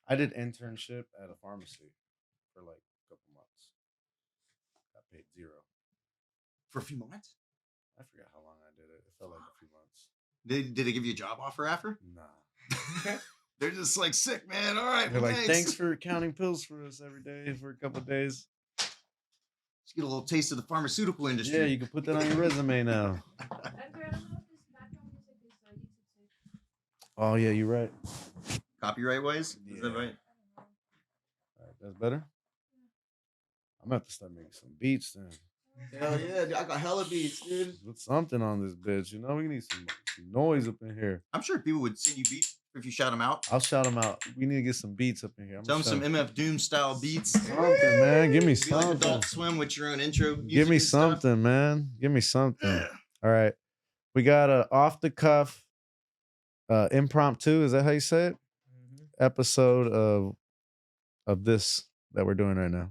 I did internship at a pharmacy for like a couple months. Got paid zero. For a few months? I forgot how long I did it. It felt like a few months. Did they give you a job offer after? Nah. They're just like, sick, man. All right. They're Well, like, thanks for counting pills for us every day for a couple days. Just get a little taste of the pharmaceutical industry. Yeah, you can put that on your resume now. Oh yeah, you're right. Copyright wise? Is that Yeah. right? All right, that's better. I'm gonna have to start making some beats then. Hell yeah, dude, I got hella beats, dude. Put something on this bitch. You know, we need some noise up in here. I'm sure people would send you beats if you shout them out. I'll shout them out. We need to get some beats up in here. Tell them some MF Doom style beats. Something, man. Give me Be something. like Adult Swim with your own intro. Give me something, man. Give me something. All right. We got a off the cuff impromptu. Is that how you say it? Episode of this that we're doing right now.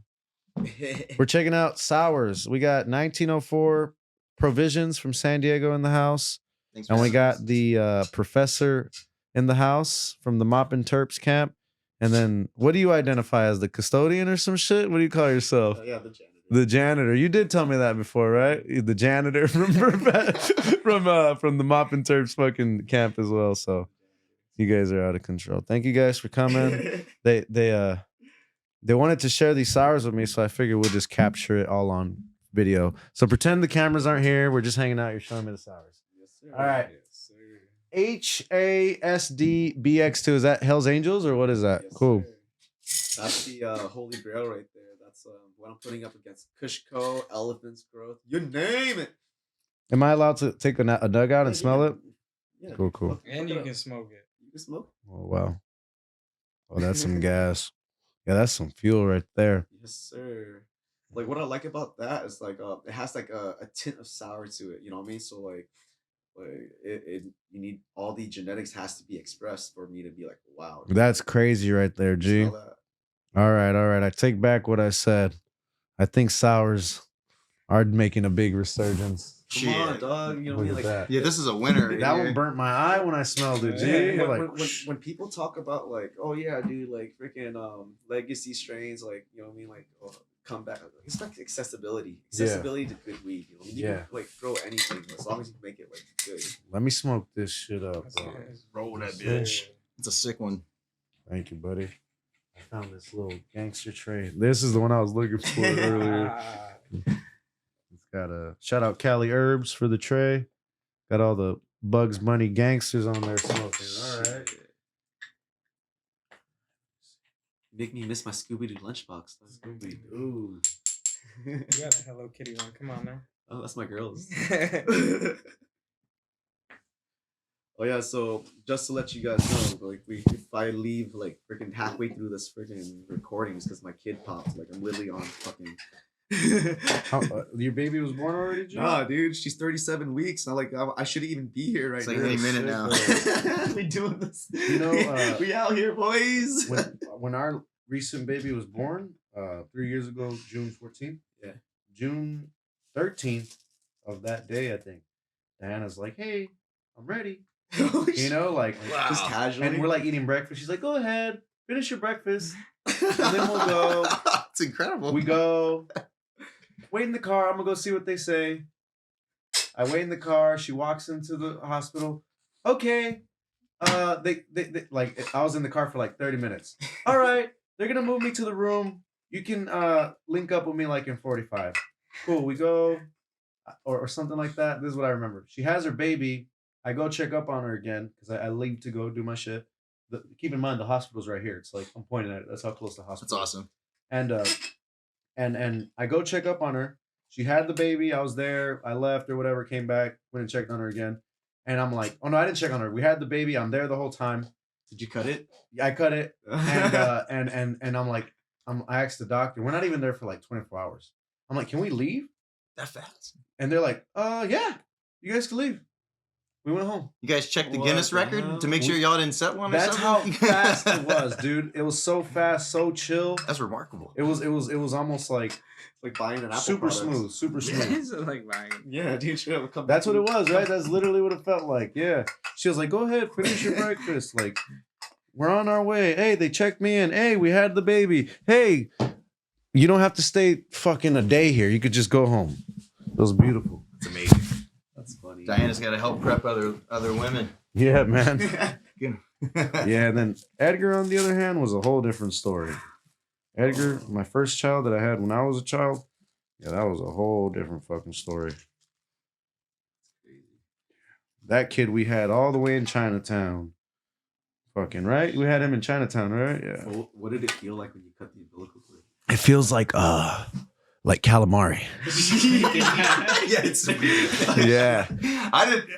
We're checking out sours. We got 1904 Provisions from San Diego in the house. Thanks And we having got us. the professor in the house from the Mopping Terps camp. And then what do you identify as, the custodian or some shit? What do you call yourself? Yeah, the janitor. The janitor. You did tell me that before, right? The janitor from from the Mopping Terps fucking camp as well. So you guys are out of control. Thank you guys for coming. They wanted to share these sours with me, so I figured we'll just capture it all on video. So pretend the cameras aren't here. We're just hanging out. You're showing me the sours. Yes, sir. All right. Yes, sir. HASDBX2. Is that Hell's Angels or what is that? Yes, Cool. sir. That's the holy grail right there. That's what I'm putting up against Kushco, Elephant's Growth. You name it. Am I allowed to take a nug out and smell it? Yeah. Cool, cool. Look And it you up. can smoke it. You can smoke. Oh, wow. Oh, that's some gas. Yeah, that's some fuel right there. Yes, sir. Like what I like about that is like it has like a tint of sour to it. You know what I mean? So like it you need all the genetics has to be expressed for me to be like, wow. dude, That's crazy right there, you G. smell that? All right. I take back what I said. I think sours are making a big resurgence. Come on, Shit. dog. You know what I Look mean? at Like that. Yeah, this is a winner. right That here. one burnt my eye when I smelled it, G. Yeah. Like, when people talk about like, oh yeah, dude, like freaking legacy strains, like you know what I mean, like come back. It's like accessibility to good weed. You know, what I mean? You Yeah. can like throw anything as long as you make it like good. let me smoke this shit up, That's bro. nice. Roll that Yes, bitch. It's a sick one. Thank you, buddy. I found this little gangster tray. This is the one I was looking for earlier. Ah, It's got a shout out Cali Herbs for the tray. Got all the Bugs Bunny gangsters on there smoking. All right. Make me miss my Scooby Doo lunchbox. Scooby Doo. you got a Hello Kitty one. Come on now. Oh, that's my girl's. Oh yeah, so just to let you guys know, like if I leave like freaking halfway through this freaking recordings because my kid popped, like I'm literally on fucking. Your baby was born already, G? Nah, dude, she's 37 weeks. I shouldn't even be here right It's like now. any minute now. We doing this. You know, we out here, boys. When our recent baby was born, 3 years ago, June 14th. Yeah. June 13th of that day, I think. Diana's like, hey, I'm ready. You know, like, Wow. just casually. and we're like eating breakfast. She's like, go ahead, finish your breakfast. And then we'll go. It's incredible. We go, wait in the car. I'm gonna go see what they say. I wait in the car. She walks into the hospital. Okay. They like I was in the car for like 30 minutes. All right, they're gonna move me to the room. You can link up with me like in 45. Cool. We go, or something like that. This is what I remember. She has her baby. I go check up on her again because I leave to go do my shit. Keep in mind the hospital's right here. It's like I'm pointing at it. That's how close the That's hospital is. awesome. And I go check up on her. She had the baby. I was there. I left or whatever. Came back. Went and checked on her again. And I'm like, oh no, I didn't check on her. We had the baby. I'm there the whole time. Did you cut it? I cut it. And I'm like, I asked the doctor. We're not even there for like 24 hours. I'm like, can we leave? That fast. And they're like, yeah, you guys can leave. We went home. You guys checked the What Guinness the record hell? to make sure y'all didn't set one. That's or how something? fast it was, dude. It was so fast, so chill. That's remarkable. It was almost like Like buying an Apple super product. smooth, super smooth. It's like buying. Yeah, dude. Should have come That's what back it was, right? That's literally what it felt like. Yeah. She was like, go ahead, finish your breakfast. Like, we're on our way. Hey, they checked me in. Hey, we had the baby. Hey, you don't have to stay fucking a day here. You could just go home. It was beautiful. It's amazing. That's funny. Diana's got to help prep other women. Yeah, man. Yeah, and then Edgar, on the other hand, was a whole different story. Edgar, my first child that I had when I was a child, yeah, that was a whole different fucking story. That kid we had all the way in Chinatown. Fucking right? We had him in Chinatown, right? Yeah. Well, what did it feel like when you cut the umbilical cord? It feels like calamari. Yeah, it's weird. Yeah.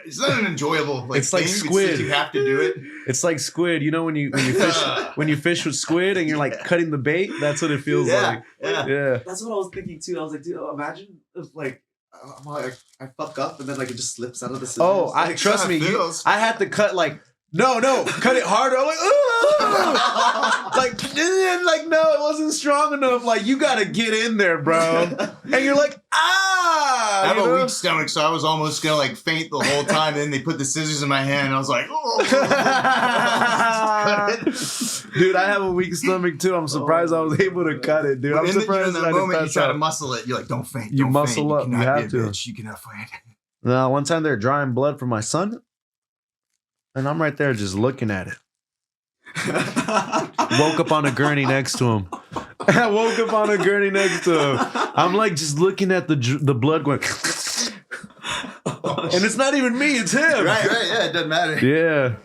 It's not an enjoyable It's like thing. squid. It's just you have to do it. It's like squid. You know when you fish with squid and you're like cutting the bait? That's what it feels like. Yeah. Yeah. That's what I was thinking too. I was like, dude, imagine if like I fuck up and then like it just slips out of the scissors. Oh, like, trust me. I had to cut like no, cut it harder. I'm like, like no, it wasn't strong enough. Like you gotta get in there, bro. And you're like, I have you a know? weak stomach, so I was almost gonna like faint the whole time. And then they put the scissors in my hand, and I was like, oh. Dude, I have a weak stomach too. I'm surprised I was able to cut it, dude. I'm surprised in I the didn't moment you pass try to out. muscle it. You're like, don't faint. You don't muscle faint. up, you cannot have be a to. bitch. You cannot faint. Now, one time they're drying blood from my son, and I'm right there just looking at it. Woke up on a gurney next to him. I woke up on a gurney next to him. I'm like just looking at the blood going, and it's not even me, it's him. Right. Yeah, it doesn't matter. Yeah.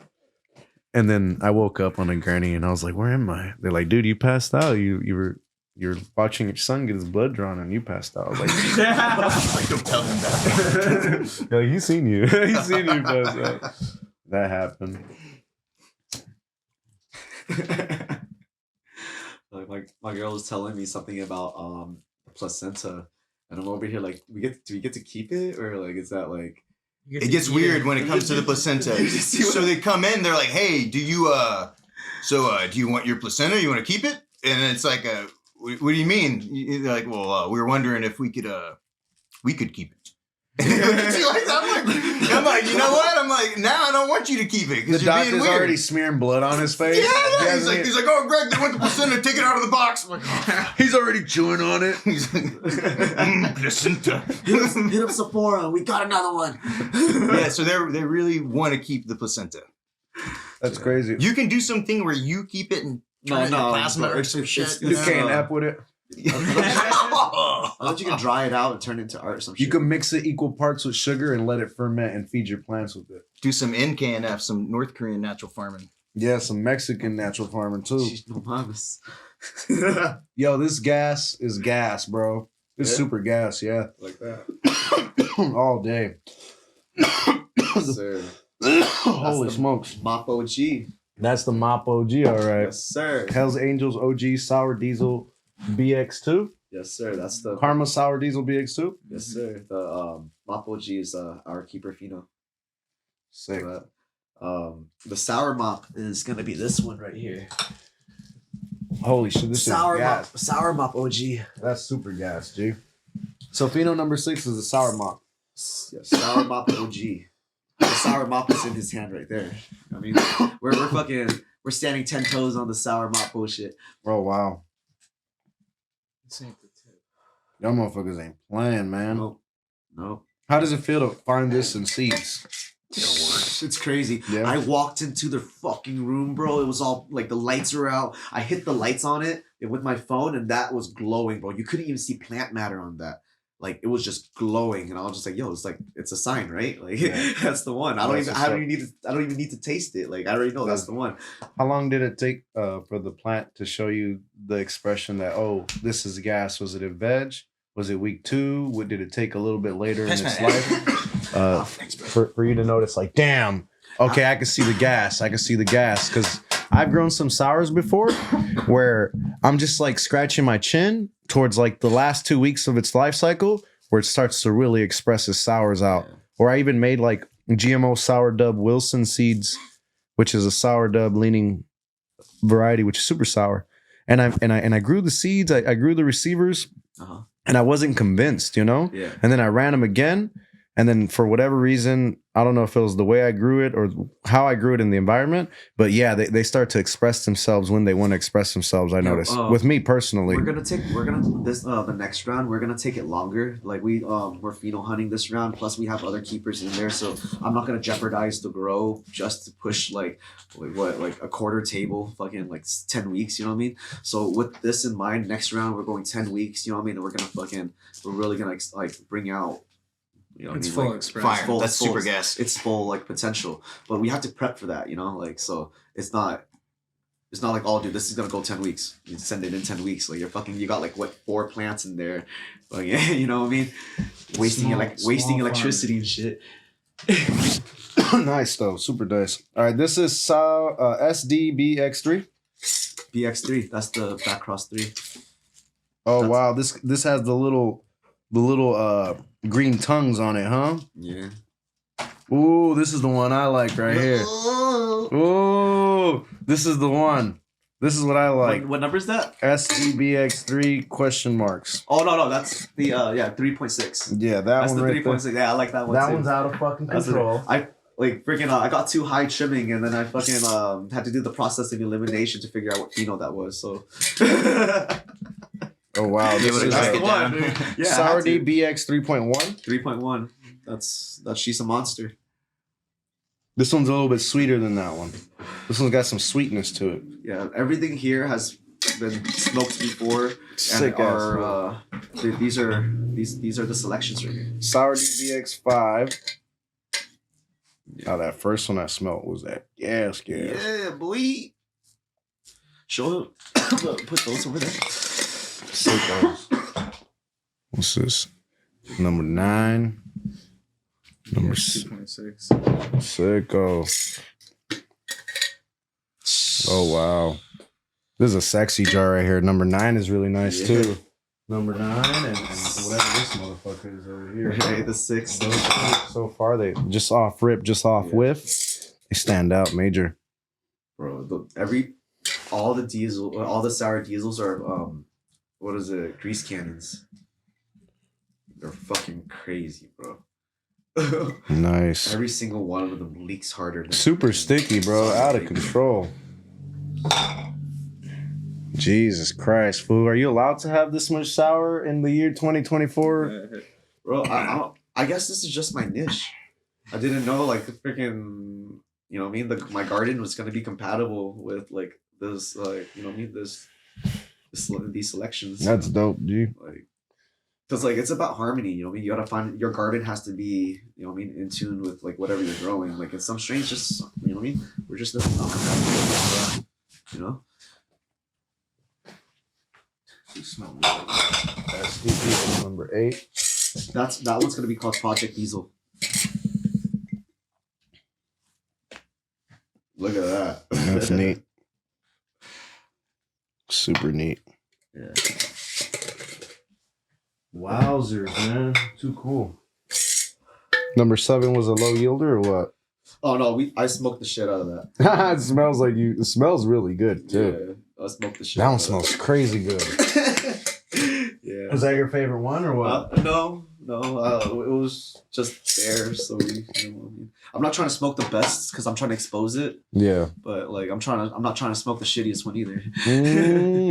And then I woke up on a gurney, and I was like, "Where am I?" They're like, "Dude, you passed out. You were watching your son get his blood drawn, and you passed out." I was like, Like, don't tell him that. "Yo, he's seen you. He's seen you pass out." That happened. like my girl was telling me something about placenta, and I'm over here like, do we get to keep it, or like is that like It gets weird when it comes to the placenta. So they come in, they're like, "Hey, do you do you want your placenta? You want to keep it?" And it's like, "What do you mean?" They're like, "Well, we were wondering if we could keep it." I'm like, you know what? I'm like, now I don't want you to keep it The because you're being doctor's weird. already smearing blood on his face. Yeah. He's like, "Oh, Greg, they want the placenta. Take it out of the box." I'm like, oh. He's already chewing on it. He's like, placenta. hit up Sephora, we got another one. Yeah, so they really want to keep the placenta. That's crazy. You can do something where you keep it and turn it into plasma or some shit. You can't F with it. I thought you can dry it out and turn it into art or some shit. You can mix it equal parts with sugar and let it ferment and feed your plants with it. Do some NKNF, some North Korean natural farming. Yeah, some Mexican natural farming too. Jeez, no mames. Yo, this gas is gas, bro. It's Yeah? super gas, yeah. Like that. All day. Sir. Holy the- smokes. Mop OG. That's the Mop OG, all right. Yes, sir. Hells Angels OG Sour Diesel BX2. Yes, sir. That's the Karma Sour Diesel BX2. yes, sir. The Mop OG is our keeper Fino. Sick. But, the sour mop is gonna be this one right here. Holy shit, this Sour is gas. mop, sour mop OG. That's super gas, G. So Fino number 6 is the sour mop. Yes, sour mop OG. The sour mop is in his hand right there. I mean, we're standing 10 toes on the sour mop bullshit. Oh wow. This ain't the tip. Y'all motherfuckers ain't playing, man. Nope. How does it feel to find this in seeds? It's crazy. Yeah. I walked into the fucking room, bro. It was all like the lights were out. I hit the lights on it with my phone, and that was glowing, bro. You couldn't even see plant matter on that. Like it was just glowing, and I was just like, "Yo, it's a sign, right? Like Yeah. that's the one." I don't even need to taste it. Like I already know that's the one. How long did it take for the plant to show you the expression that, oh, this is gas? Was it a veg? Was it week 2? What did it take a little bit later in its life? For you to notice, like, damn, okay, I can see the gas. I can see the gas. Because I've grown some sours before where I'm just like scratching my chin towards like the last 2 weeks of its life cycle where it starts to really express its sours out. Or I even made like GMO sour dub Wilson seeds, which is a sour dub leaning variety, which is super sour. And I grew the seeds. I grew the receivers. Uh-huh. And I wasn't convinced, you know? Yeah. And then I ran them again. And then for whatever reason, I don't know if it was the way I grew it or how I grew it in the environment, but yeah, they start to express themselves when they want to express themselves. I noticed with me personally. We're gonna this the next round. We're gonna take it longer. Like we're pheno hunting this round. Plus we have other keepers in there, so I'm not gonna jeopardize the grow just to push like a quarter table, fucking like 10 weeks. You know what I mean? So with this in mind, next round we're going 10 weeks. You know what I mean? And we're really gonna like bring out. You know, it's full like, express. Fire. That's super gas. It's full like potential, but we have to prep for that. You know, like so it's not like, oh, dude, this is gonna go 10 weeks. You send it in 10 weeks. Like you got like what 4 plants in there, like yeah, you know what I mean? Wasting electricity and shit. Nice though, super nice. All right, this is SDBX3. BX3. That's the back cross 3. Oh wow, this has the little green tongues on it, huh? Yeah. Ooh, this is the one I like right here. Ooh, this is the one. This is what I like. What number is that? SDBX3 question marks. Oh no, that's the 3.6. Yeah, That's one the right 3.6. Yeah, I like that one that too. one's out of fucking control. I like freaking. I got too high trimming, and then I fucking had to do the process of elimination to figure out what pheno that was. So. Oh wow, Be able to track it down. Yeah, Sourdy BX 3.1. 3.1. That's she's a monster. This one's a little bit sweeter than that one. This one's got some sweetness to it. Yeah, everything here has been smoked before. Sick and ass are, these are the selections right here. Sourdy BX 5. Oh, that first one I smelled was that gas. Yeah, boy. Show him. Put those over there. Sickos. What's this? Number 9. Number 2.6. Sicko. Oh wow. This is a sexy jar right here. Number 9 is really nice too. Number 9 and whatever this motherfucker is over here. Hey, the 6. So far they just off rip, just off whiff. They stand out major. Bro, all the sour diesels are what is it? Grease cannons. They're fucking crazy, bro. Nice. Every single one of them leaks harder. Than Super sticky, bro. Out of control. Jesus Christ, fool. Are you allowed to have this much sour in the year 2024? Bro, I guess this is just my niche. I didn't know like the freaking, you know what I mean? My garden was gonna be compatible with like this, like, you know what I mean? These selections. That's dope, G. Like, because like it's about harmony, you know what I mean? You gotta find your garden has to be, you know what I mean, in tune with like whatever you're growing. Like in some strains, just, you know what I mean? We're just not compatible, you know. SDB number 8. That one's gonna be called Project Diesel. Look at that. That's neat. Super neat. Yeah. Wowzers, man. Too cool. Number 7 was a low yielder or what? Oh no, I smoked the shit out of that. It smells like you. It smells really good too. Yeah, I smoked the shit. That out one of smells crazy good. Yeah. Was that your favorite one or what? No. It was just there. So you know what I mean? I'm not trying to smoke the best because I'm trying to expose it. Yeah. But like I'm not trying to smoke the shittiest one either.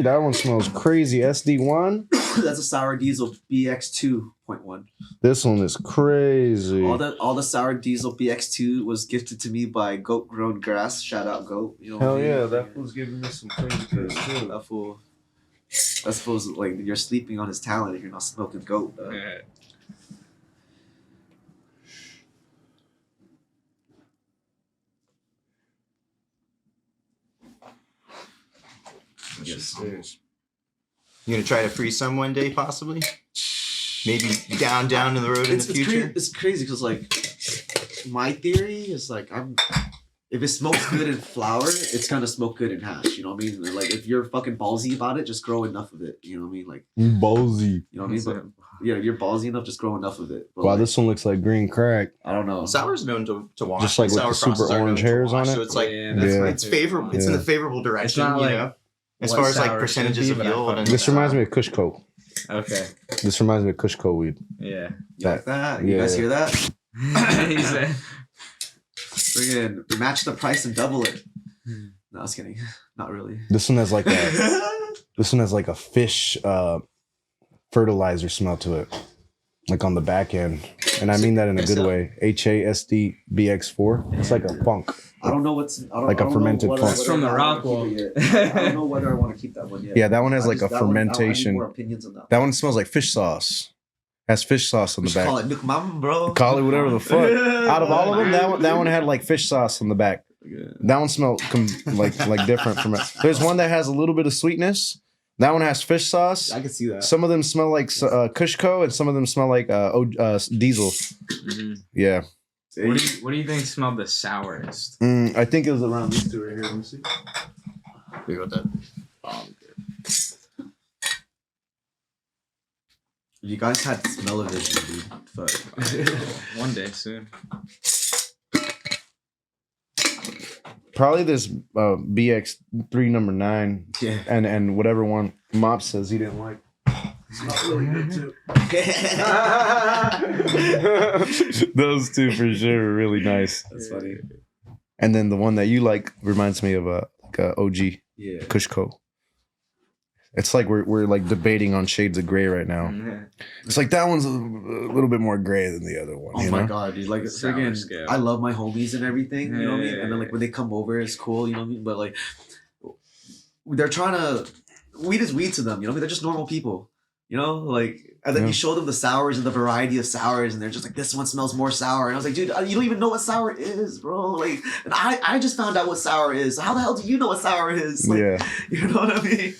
That one smells crazy. SD1. That's a sour diesel BX 2.1. This one is crazy. All the sour diesel BX2 was gifted to me by Goat Grown Grass. Shout out Goat. You know Hell what I mean? yeah, that fool's giving me some crazy taste too. That fool's like you're sleeping on his talent if you're not smoking Goat. Yeah. Yes. You gonna try to free some one day, possibly? Maybe down the road in the future. It's crazy because like my theory is like if it smokes good in flour, it's gonna smoke good in hash. You know what I mean? Like if you're fucking ballsy about it, just grow enough of it. You know what I mean? Like Ballsy. you know what I mean? But yeah, you're ballsy enough, just grow enough of it. But Wow, like, this one looks like green crack. I don't know. Sour's known to wash. Just like with sour the super crosses are known orange to hairs wash, on it? So it's like Yeah. it's favorable. It's in Yeah. the favorable direction. not You like know, as what far as like sour percentages should of be, but I yield. fucking- And This reminds me of Kush Coke. Okay. This reminds me of Kushko weed. Yeah. You like that? You Yeah. guys hear that? He said. Friggin' match the price and double it. No, I was kidding. Not really. This one has like a fish fertilizer smell to it, like on the back end, and I mean that in a good way. HASDBX4. It's like a funk. I don't know what's Like a fermented funk. It's from the Rockwell. I don't know whether I want to keep that one yet. Yeah, that one has like a that one- I need fermentation. more opinions on that. That one smells like fish sauce. Has fish sauce on We the should back. call it Nook Mama, bro. Call it whatever the fuck. Out of all of them, that one had like fish sauce on the back. That one smelled like different from it. There's one that has a little bit of sweetness. That one has fish sauce. I can see that. Some of them smell like Kushko, and some of them smell like diesel. Mhm. Yeah, What do you think smelled the sourest? I think it was around these two right here. Let me see. We got that. You guys had smell-o-vision, dude. Fuck. One day soon. Probably this BX3 number 9 Yeah. and whatever one Mop says he didn't like. It's not really good too. Those two for sure are really nice. That's funny. And then the one that you like reminds me of like a OG Yeah. Kushko. It's like we're like debating on shades of gray right now. Yeah. It's like that one's a little bit more gray than the other one. Oh you my know? god, dude! Like Sour friggin', scale. I love my homies and everything. You know what I mean? Yeah. And then like when they come over, it's cool. You know what I mean? But like, they're trying to weed is weed to them. You know what I mean? They're just normal people. You know, like, and then Yeah. you show them the sours and the variety of sours, and they're just like, this one smells more sour. And I was like, dude, you don't even know what sour is, bro. Like, and I just found out what sour is. How the hell do you know what sour is? Like, Yeah. You know what I mean?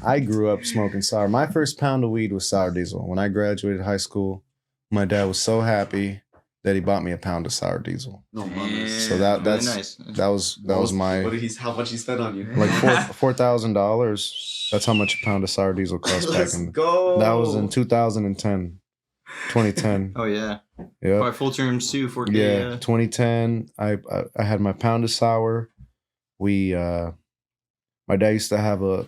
I grew up smoking sour. My first pound of weed was sour diesel. When I graduated high school, my dad was so happy that he bought me a pound of sour diesel. No mames. So that's nice. that was my What did how much he spent on you? like $4,000. That's how much a pound of sour diesel cost back Let's in. go. That was in 2010. 2010. Oh yeah. Yeah. By full terms too. 4K. Yeah, 2010. I had my pound of sour. We my dad used to have a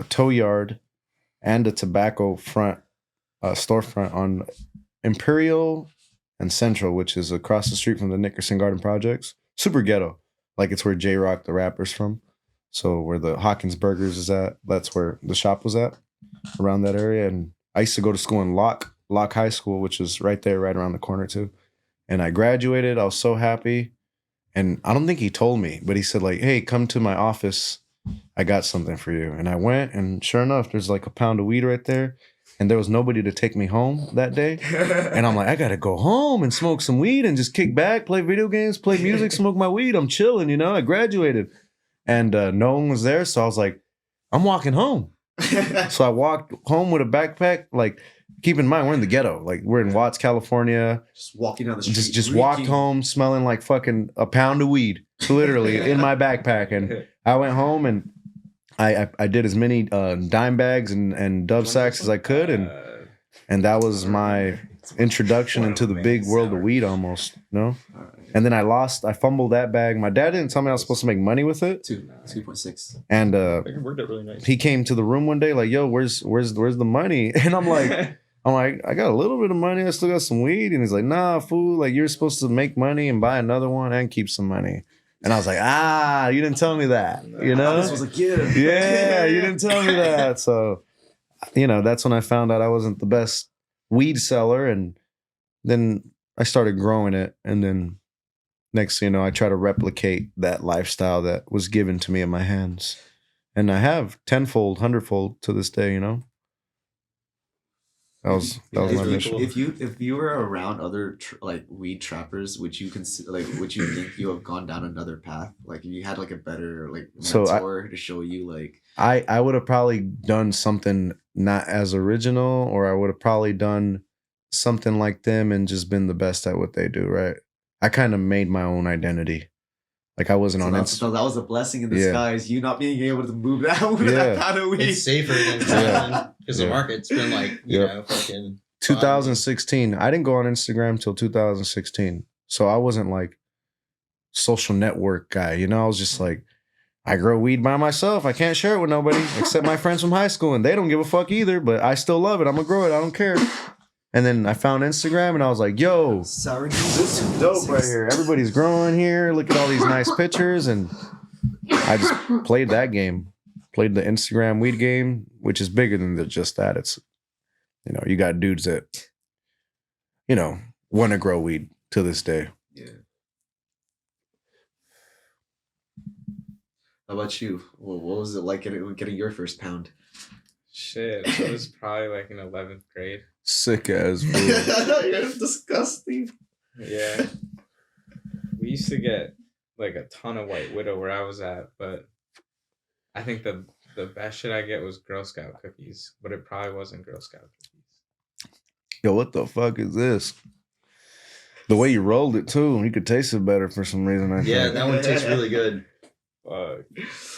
tow yard and a tobacco front storefront on Imperial and Central, which is across the street from the Nickerson Garden Projects. Super ghetto. Like it's where J-Rock the rapper's from. So where the Hawkins Burgers is at, that's where the shop was at, around that area. And I used to go to school in Locke High School, which is right there, right around the corner too. And I graduated. I was so happy. And I don't think he told me, but he said like, hey, come to my office. I got something for you. And I went, and sure enough, there's like a pound of weed right there. And there was nobody to take me home that day. And I'm like, I gotta go home and smoke some weed and just kick back, play video games, play music, smoke my weed. I'm chilling, you know. I graduated. And no one was there. So I was like, I'm walking home. So I walked home with a backpack. Like, keep in mind, we're in the ghetto. Like, we're in Watts, California. Just walking down the street. Just walked reeking. home smelling like fucking a pound of weed, literally in my backpack. And I went home and I did as many dime bags and dove sacks as I could. And that was my introduction into the big world of weed almost, you know? And then I fumbled that bag. My dad didn't tell me I was supposed to make money with it. 2.6. And It worked out really nice. he came to the room one day like, yo, where's the money? And I'm like, I got a little bit of money. I still got some weed. And he's like, nah, fool. Like, you're supposed to make money and buy another one and keep some money. And I was like, you didn't tell me that, you know? This was a gift. Yeah, you didn't tell me that. So, you know, that's when I found out I wasn't the best weed seller. And then I started growing it. And then next thing you know, I try to replicate that lifestyle that was given to me in my hands. And I have tenfold, hundredfold to this day, you know? That was my mission. If you were around other like weed trappers, would you consider would you think you have gone down another path? Like if you had like a better like mentor to show you like I would have probably done something not as original, or I would have probably done something like them and just been the best at what they do, right? I kind of made my own identity. Like I wasn't on Instagram. So that was a blessing in disguise. You not being able to move that kind of weed. It's safer than because the market's been like, you know, fucking 2016. I didn't go on Instagram till 2016. So I wasn't like social network guy, you know, I was just like I grow weed by myself. I can't share it with nobody except my friends from high school, and they don't give a fuck either. But I still love it. I'm gonna grow it. I don't care. And then I found Instagram, and I was like, "Yo, Sour this is dope right here. Everybody's growing here. Look at all these nice pictures." And I just played that game. Played the Instagram weed game, which is bigger than just that. It's, you got dudes that, want to grow weed to this day. Yeah. How about you? Well, what was it like getting your first pound? Shit, it was probably like in 11th grade. Sick as food. You're disgusting. Yeah. We used to get like a ton of White Widow where I was at, but I think the best shit I get was Girl Scout cookies, but it probably wasn't Girl Scout cookies. Yo, what the fuck is this? The way you rolled it too, you could taste it better for some reason. I Yeah, think. that one tastes really good. Fuck.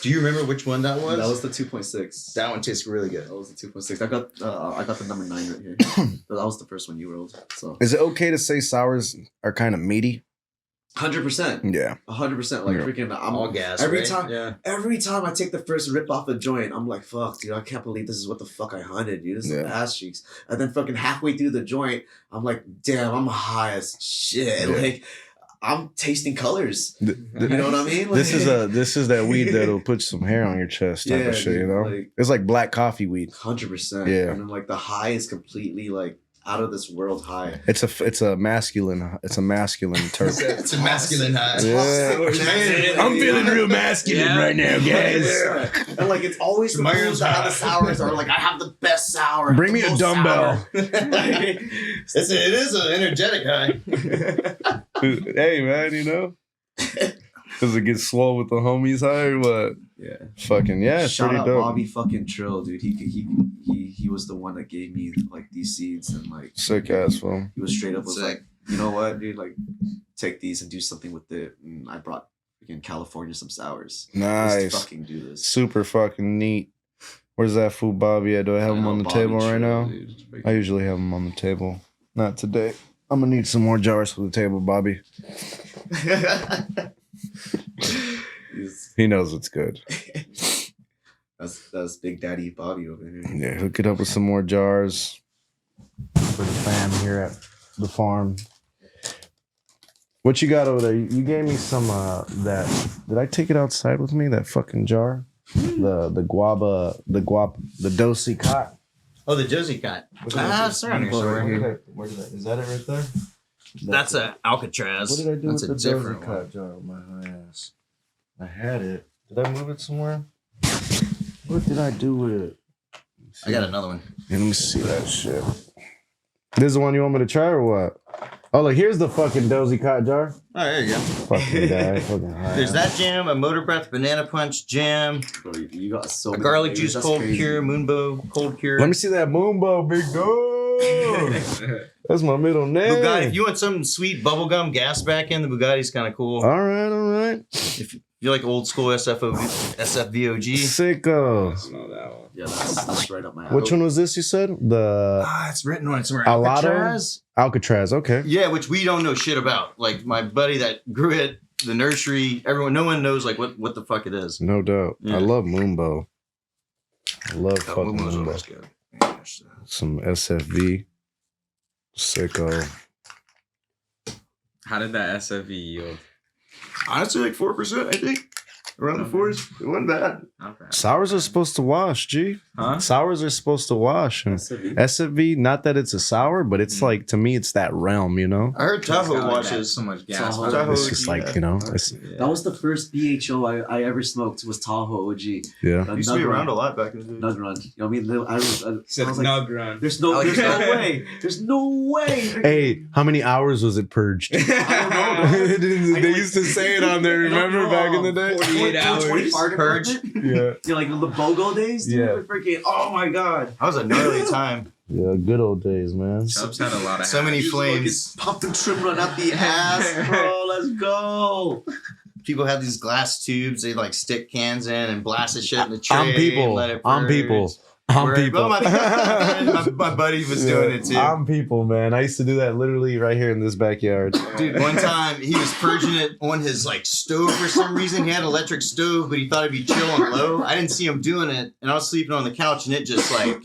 Do you remember which one that was? That was the 2.6. That one tastes really good. That was the 2.6. I got the number 9 right here. That was the first one you rolled. So Is it okay to say sours are kind of meaty? 100%. Yeah. 100%. Like Yeah. freaking I'm All gas. every right? time- Yeah. every time I take the first rip off a joint, I'm like, fuck, dude, I can't believe this is what the fuck I hunted, dude. This is Yeah. ass cheeks. And then fucking halfway through the joint, I'm like, damn, I'm high as shit. Yeah. Like I'm tasting colors. Th- You know what I mean? Like, This is that weed that'll put some hair on your chest type of shit, dude, like, It's like black coffee weed. 100%. Yeah. And then like the high is completely like out of this world high. It's a masculine terp. It's a masculine high. Yeah. I'm feeling real masculine right now, guys. Yeah. And like it's always the Myers fools that have the sours are like, I have the best sour. Bring the me a most dumbbell. sour. it is an energetic high. Hey man, does it get swole with the homies high or what? Yeah. Fucking yeah, it's Shout pretty out dope. Bobby fucking Trill, dude. He was the one that gave me like these seeds and like Sick ass fool. he was straight up was Sick. like, you know what, dude, like take these and do something with it. And I brought freaking California some sours. Let's Nice. fucking do this. Super fucking neat. Where's that food Bobby at? Do I have him on the Bobby table right Trill, now? dude. It's freaking- I usually have him on the table. Not today. I'm gonna need some more jars for the table, Bobby. He's- He knows it's good. that's Big Daddy Bobby over here. Yeah, hook it up with some more jars for the fam here at the farm. What you got over there? You gave me some that. Did I take it outside with me? That fucking jar, the guava, the dosi cot. Oh, the Josie cat. It's around here somewhere. Is that it right there? That's a Alcatraz. What did I do That's with a the dosi different one. cot jar with my high ass? I had it. Did I move it somewhere? What did I do with it? I got another one. Let me see that shit. This is the one you want me to try or what? Oh, look, here's the fucking dozy cot jar. Oh, there you go. Fucking guy, fucking high. There's that jam, a motor breath, banana punch jam, Bro, you got so a many garlic flavors, juice that's cold crazy. cure, moonbow cold cure. Let me see that moonbow, big dog. That's my middle name. Bugatti. If you want some sweet bubblegum gas back in, the Bugatti's kind of cool. All right. If you like old school SFVOG. Sicko. Smell that one. Yeah, that's right up my alley. Which one was this you said? The It's written on it somewhere. Alado? Alcatraz? Alcatraz, okay. Yeah, which we don't know shit about. Like my buddy that grew it, the nursery, no one knows like what the fuck it is. No doubt. Yeah. I love moonbow. I love fucking Moonbow's moonbow. always good. Gosh, Some SFV. Sicko. How did that SFV yield? honestly, like 4%, I think. Around the fours. It wasn't bad. Not bad. Sours are supposed to wash, G. Huh? Sours are supposed to wash. And SFV, not that it's a sour, but it's like, to me, it's that realm, you know? I heard It's got, Tahoe like, washes. so much gas. Tahoe. behind it. It's just like, you know, it's, Yeah. That was the first BHO I ever smoked was Tahoe OG. yeah. It used to be around a lot back in the day. Nug run. You know what I mean? I was Said like, nug run. there's no way. There's no way. Hey, how many hours was it purged? I don't know. They used to say it on there, remember, back in the day? 48 hours. 20 fire Purge. department? Yeah. Yeah, like the BOGO days, dude. Yeah. Freaking, oh my god. That was a gnarly time. Yeah, good old days, man. Chubbs had a lot of So many Just flames. fucking Pump and trim run up the ass, bro. Let's go. People have these glass tubes. They like stick cans in and blast the shit in the tray. I'm and people. let it I'm purge. people. I'm people. My buddy was doing it too. I'm people, man. I used to do that literally right here in this backyard. Dude, one time he was purging it on his like stove for some reason. He had an electric stove, but he thought it'd be chill and low. I didn't see him doing it, and I was sleeping on the couch, and it just like,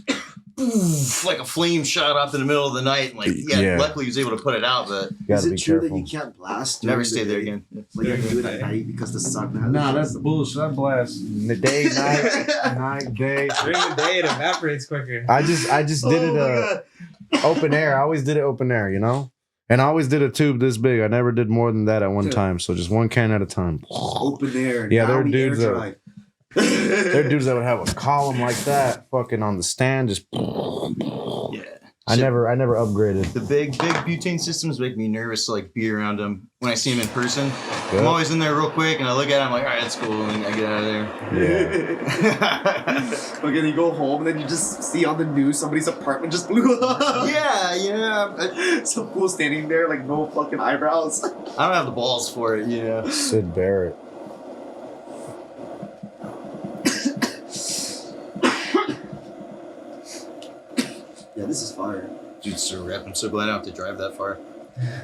poof, like a flame shot up in the middle of the night. And like, luckily he was able to put it out, but Is it true that you can't blast? never during stay the there day? again. Like you can do it at night because the sun. Nah, that's bullshit. I blast the day, night, day. During the day, it evaporates quicker. I just did it open air. I always did it open air, you know? And I always did a tube this big. I never did more than that at one time. So just one can at a time. Open air. Yeah, now there are we dudes air that dry. there are dudes that would have a column like that, fucking on the stand, just. Yeah. I never upgraded. The big butane systems make me nervous to like be around them when I see them in person. Yep. I'm always in there real quick and I look at it, I'm like, all right, that's cool, and I get out of there. Yeah. But then you go home and then you just see on the news somebody's apartment just blew up. Yeah. Some fool standing there like no fucking eyebrows. I don't have the balls for it, you know. Sid Barrett. Yeah, this is fire. Dude, so rep. I'm so glad I don't have to drive that far.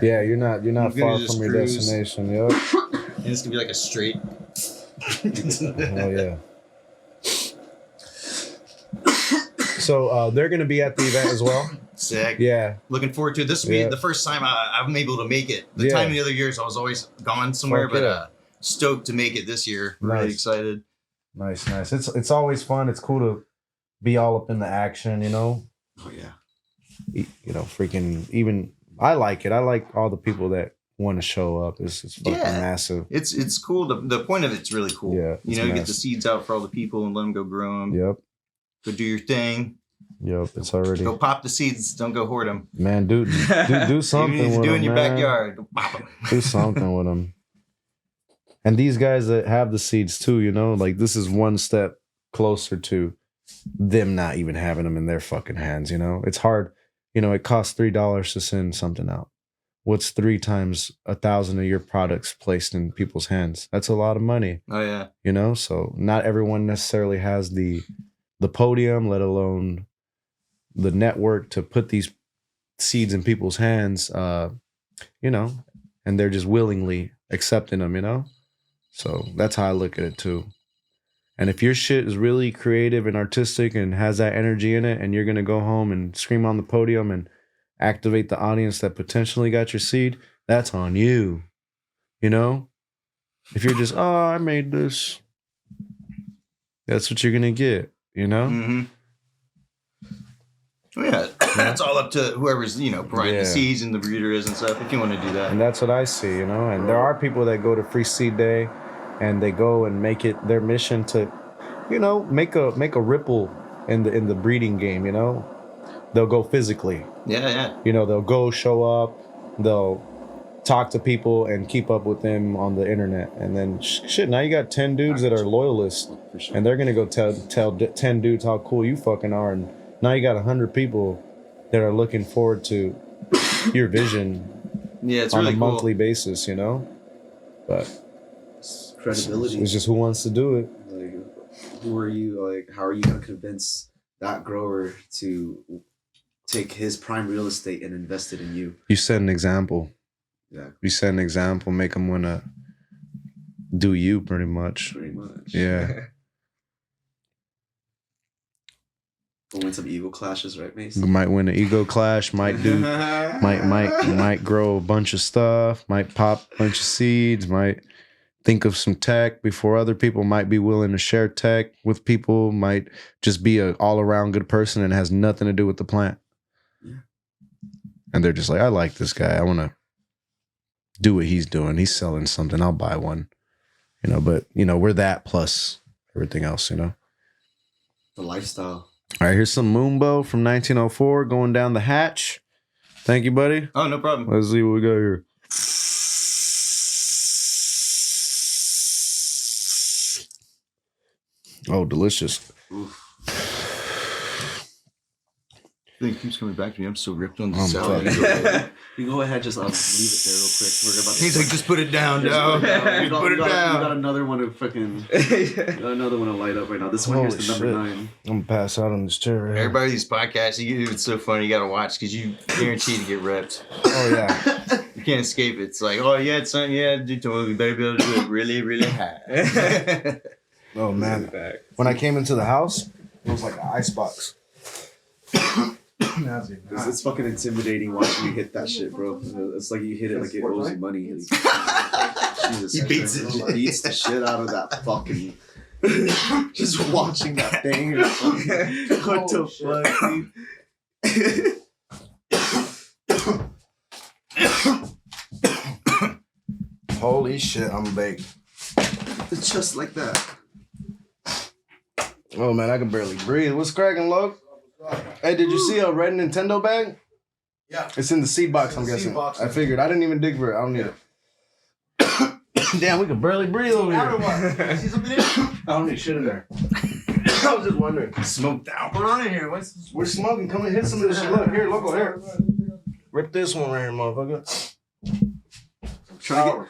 Yeah, you're not gonna far just from your cruise. destination. Yep. And it's gonna be like a straight. Oh yeah. So they're gonna be at the event as well. Sick. Yeah. Looking forward to it. This will be Yeah. the first time I'm able to make it. The Yeah. time of the other years I was always gone somewhere, Fuck yeah. but stoked to make it this year. Really Nice. excited. Nice. It's always fun. It's cool to be all up in the action. You know. Oh yeah. You know, freaking even. I like it. I like all the people that want to show up. It's fucking Yeah. massive. It's cool. The point of it's really cool. Yeah, You it's know, you get nice. the seeds out for all the people and let them go grow them. Yep. Go do your thing. Yep. It's already. Go pop the seeds. Don't go hoard them. Man, do something Even if with you do them, in your man. backyard. Go pop them. Do something with them. And these guys that have the seeds too, you know, like this is one step closer to them not even having them in their fucking hands. You know, it's hard. You know, it costs $3 to send something out. What's 3 times 1,000 of your products placed in people's hands? That's a lot of money. Oh yeah. You know, so not everyone necessarily has the podium, let alone the network to put these seeds in people's hands. You know, and they're just willingly accepting them. You know, so that's how I look at it too. And if your shit is really creative and artistic and has that energy in it, and you're gonna go home and scream on the podium and activate the audience that potentially got your seed, that's on you. You know? If you're just, oh, I made this, that's what you're gonna get, you know? Mm-hmm. Well, yeah, that's all up to whoever's, you know, providing the Yeah. seeds and the breeder is and stuff, if you want to do that. And that's what I see, you know? And there are people that go to Free Seed Day and they go and make it their mission to, you know, make a ripple in the breeding game, you know? They'll go physically. Yeah. You know, they'll go show up, they'll talk to people and keep up with them on the internet. And then shit, now you got 10 dudes that are loyalists For sure. and they're going to go tell 10 dudes how cool you fucking are. And now you got 100 people that are looking forward to your vision Yeah, it's on really a cool. monthly basis, you know? But It's credibility. it's just who wants to do it. Like, who are you? Like, how are you gonna convince that grower to take his prime real estate and invest it in you? You set an example. Yeah, You set an example, make them want to do you pretty much. pretty much. Yeah. We'll win some ego clashes, right, Mace? Might win an ego clash, might do might grow a bunch of stuff, might pop a bunch of seeds, might think of some tech before other people, might be willing to share tech with people, might just be a all-around good person and has nothing to do with the plant. Yeah. And they're just like, I like this guy. I want to do what he's doing. He's selling something. I'll buy one. You know, but you know, we're that plus everything else, you know. The lifestyle. All right, here's some Moonbow from 1904 going down the hatch. Thank you, buddy. Oh, no problem. Let's see what we got here. Oh, delicious. Oof. Thing keeps coming back to me. I'm so ripped on the I'm salad. fucking- You go ahead, just leave it there real quick. We're about to. He's like, just put it down, Just dog. put it down. Just put it We got down. another one to fucking. We got another one to light up right now. This one here's the Holy number shit. 9. I'm gonna pass out on this chair. Right here. Everybody, these podcasts, it's so funny. You got to watch because you guaranteed to get ripped. Oh yeah. You can't escape it. It's like, oh yeah, it's something. Yeah, you better be able to do it really, really high. Oh man. When I came into the house, it was like an icebox. It's fucking intimidating watching you hit that shit, bro. It's like you hit it like it owes you money. Jesus, He beats it. He beats the shit out of that fucking. Just watching that thing. What the fuck, dude? Holy shit, I'm baked. It's just like that. Oh man, I can barely breathe. What's cracking, Log? Hey, did you see a red Nintendo bag? Yeah. It's in the seed box, I'm guessing. I figured. I didn't even dig for it. I don't need it. Damn, we can barely breathe over here. See something in it? I don't need shit in there. I was just wondering. Smoked out. What's on in here? We're smoking. Come and hit some of this shit. Look, here, local, here. Rip this one right here, motherfucker. Trying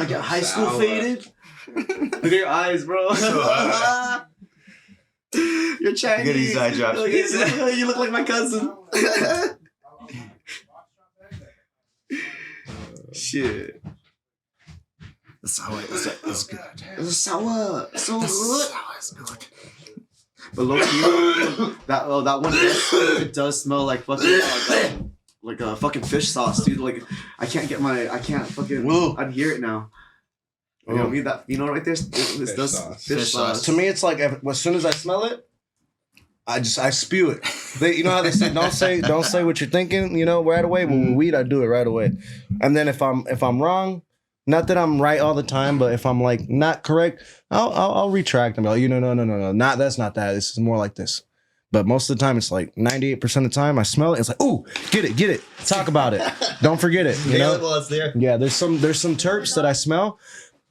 to get high school faded. Look at your eyes, bro. You're Chinese. Get these eye drops. You look like my cousin. Shit. That's good. It's sour. So good. It's good. But low key, that one it does smell like fucking like a fucking fish sauce, dude. Like I can't fucking unhear it now. You know what I mean? That right there. This does sauce. fish sauce. To me, it's like as soon as I smell it, I spew it. You know how they say don't say what you're thinking. You know, right away. But with weed, I do it right away. And then if I'm wrong, not that I'm right all the time, but if I'm like not correct, I'll retract and be like, no, not that's not that. This is more like this. But most of the time, it's like 98% of the time I smell it. It's like, ooh, get it. Talk about it. Don't forget it. You know? It's there. Yeah, there's some terps that I smell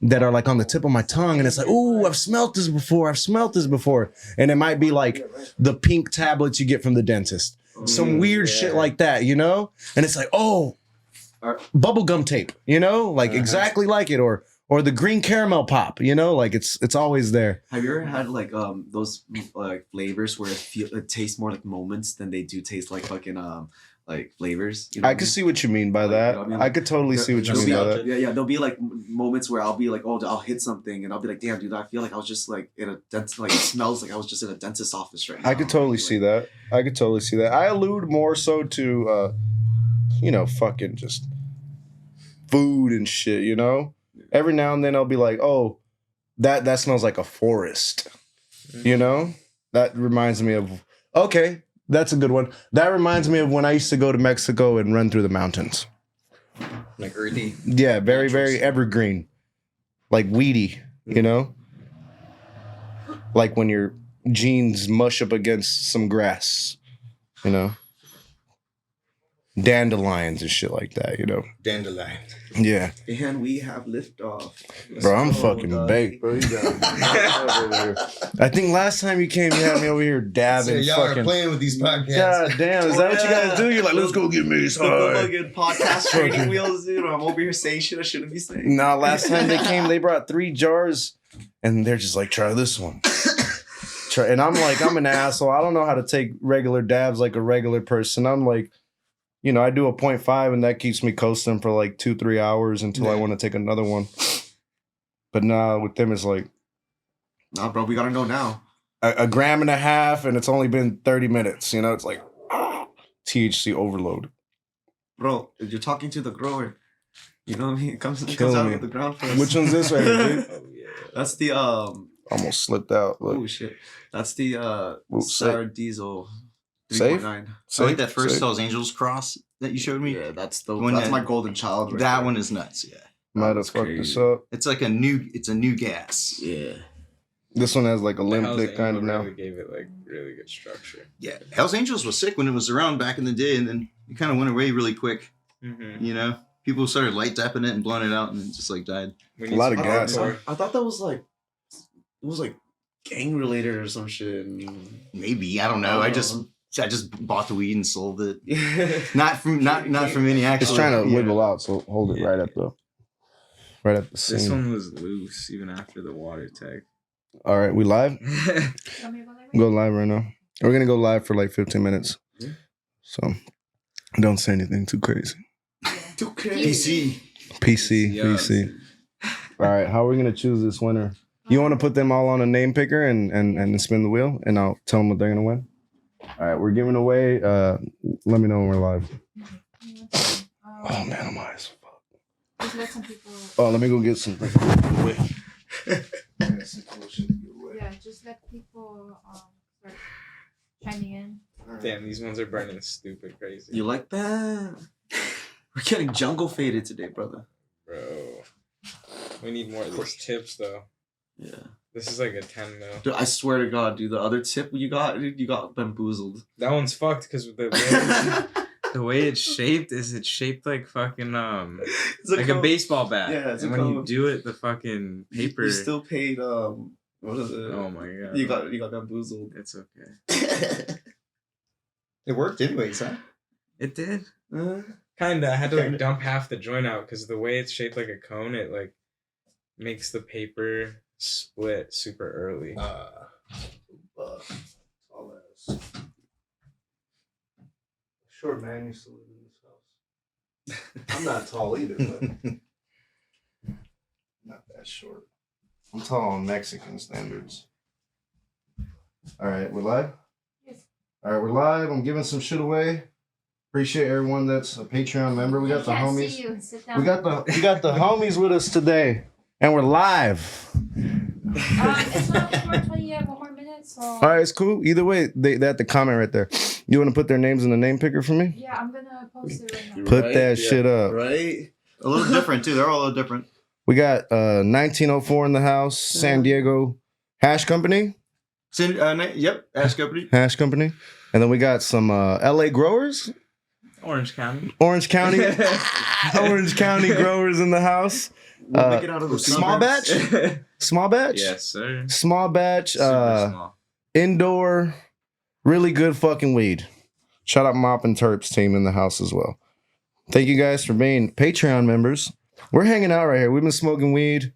that are like on the tip of my tongue, and it's like, ooh, I've smelt this before. And it might be like the pink tablets you get from the dentist. Some weird shit like that, you know? And it's like, oh, bubblegum tape, you know? Like exactly like it, or the green caramel pop, you know? Like it's always there. Have you ever had like those like flavors where it tastes more like moments than they do taste like fucking like flavors? You know I could see what you mean by that. you know what I mean? I could totally see what you There'll mean be- by that. Yeah. There'll be like moments where I'll be like, oh, I'll hit something, and I'll be like, damn, dude, I feel like I was just like in a dentist. Like it smells like I was just in a dentist's office right now. I could totally see that. I allude more so to, fucking just food and shit, you know? Every now and then I'll be like, oh, that smells like a forest, you know? That reminds me of, okay, that's a good one. That reminds me of when I used to go to Mexico and run through the mountains. Like earthy. Yeah, very, very evergreen. Like weedy, you know? Like when your jeans mush up against some grass, you know? Dandelions and shit like that, you know? Dandelion. Yeah. And we have liftoff. Bro, I'm fucking baked, bro. You got me over here. I think last time you came, you had me over here dabbing. Y'all are fucking. playing with these podcasts. God damn, is that what you guys do? You're like, let's go get me some. Fucking podcast training wheels, dude. I'm over here saying shit I shouldn't be saying. No, last time they came, they brought 3 jars, and they're just like, try this one. And I'm like, I'm an asshole. I don't know how to take regular dabs like a regular person. I'm like, I do a 0.5, and that keeps me coasting for like 2-3 hours until I want to take another one. But nah, with them, it's like, Nah, bro, we gotta know now. a gram and a half, and it's only been 30 minutes. It's like THC overload. Bro, you're talking to the grower. You know what I mean? It comes Killing out me. of the ground first. Which one's this right here, dude? Oh yeah. That's the Almost slipped out. Look. oh shit. That's the Ooh, Sour Diesel Safe? 3.9. I like that first Safe. Hells Angels cross that you showed me. Yeah, that's One that's that- my golden child right That there. one is nuts. Yeah, Might have That's fucked crazy. this up. it's like a new gas. Yeah. This one has like a limp Hell's dick kind of Angel now. really gave it like really good structure. Yeah, Hells Angels was sick when it was around back in the day, and then it kind of went away really quick. Mm-hmm. You know, people started light tapping it and blowing it out, and it just like died. We A need lot of some gas. hardcore. I thought that was like it was like gang related or some shit. Maybe I don't know. I just So I just bought the weed and sold it. Not from any actual. It's trying to wiggle out, so hold it right at the This seam. one was loose even after the water tag. All right, we live? Want me to go live? Go live right now. We're gonna go live for like 15 minutes. Yeah. So don't say anything too crazy. Too crazy. PC. All right, how are we gonna choose this winner? You want to put them all on a name picker and spin the wheel, and I'll tell them what they're gonna win. All right, we're giving away. Let me know when we're live. Oh man, I'm high as fuck. Just let some people. Oh, let me go get some. Yeah, just let people start chiming in. Damn, these ones are burning stupid crazy. You like that? We're getting jungle faded today, brother. Bro. We need more of these tips though. Yeah. This is like a 10 mil. Dude, I swear to God, dude, the other tip you got, dude, you got bamboozled. That one's fucked because the way it's shaped is it's shaped like fucking It's like a cone. baseball bat. Yeah, it's and a when you cone. do it, the fucking paper. You still paid what is it? Oh my god. You got bamboozled. It's okay. It worked anyways, huh? It did. Uh, Kinda. I had to like Kinda. dump half the joint out because the way it's shaped like a cone, it like makes the paper split super early. Short man used to live in this house. I'm not tall either, but not that short. I'm tall on Mexican standards. All right, we're live? Yes. All right, we're live. I'm giving some shit away. Appreciate everyone that's a Patreon member. We got the I can't homies. see you. Sit down. We got the homies with us today, and we're live. It's not 4:20 yet. 1 more minute. So. All right, it's cool. Either way, they have to comment right there. You want to put their names in the name picker for me? Yeah, I'm gonna post it right now. Put Right? that Yeah. shit up. Right? A little different too. They're all a little different. We got 1904 in the house, San Diego Hash Company, Yep, Ash Company. and then we got some LA growers, Orange County. Orange County, Orange County growers in the house. We'll make it out of the Small suburbs. batch, small batch, Yes, sir. small batch, Super small. indoor, really good fucking weed. Shout out Mopping Terps team in the house as well. Thank you guys for being Patreon members. We're hanging out right here. We've been smoking weed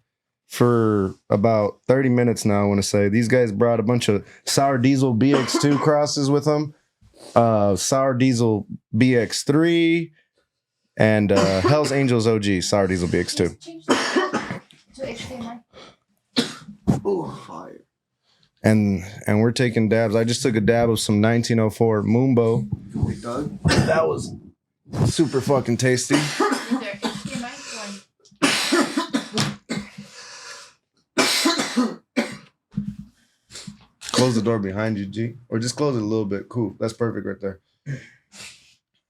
for about 30 minutes now, I want to say. These guys brought a bunch of Sour Diesel BX2 crosses with them. Sour Diesel BX3 and Hell's Angels OG Sour Diesel BX2. Just change that to HDMI. Oh, fire. And we're taking dabs. I just took a dab of some 1904 Moombo. Big dog. That was super fucking tasty. Is there HDMI one? Close the door behind you, G. Or just close it a little bit. Cool. That's perfect right there.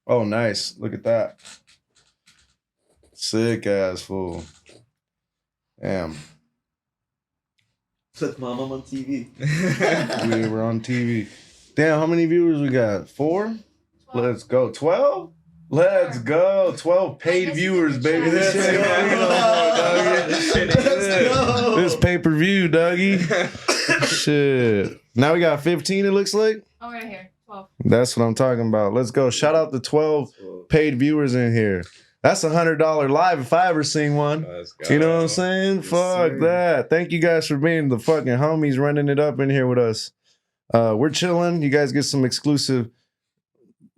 Oh, nice. Look at that. Sick ass fool. Damn. Put mom on TV. We were on TV. Damn, how many viewers we got? 4? Let's go. 12? Let's go. 12 paid viewers, baby. This shit ain't go. This pay-per-view, doggy. Shit. Now we got 15, it looks like. Oh, right here. 12. That's what I'm talking about. Let's go. Shout out to 12 paid viewers in here. That's $100 live if I ever seen one. Let's go. You know what I'm saying? Yes, Fuck sir. that. Thank you guys for being the fucking homies running it up in here with us. We're chilling. You guys get some exclusive,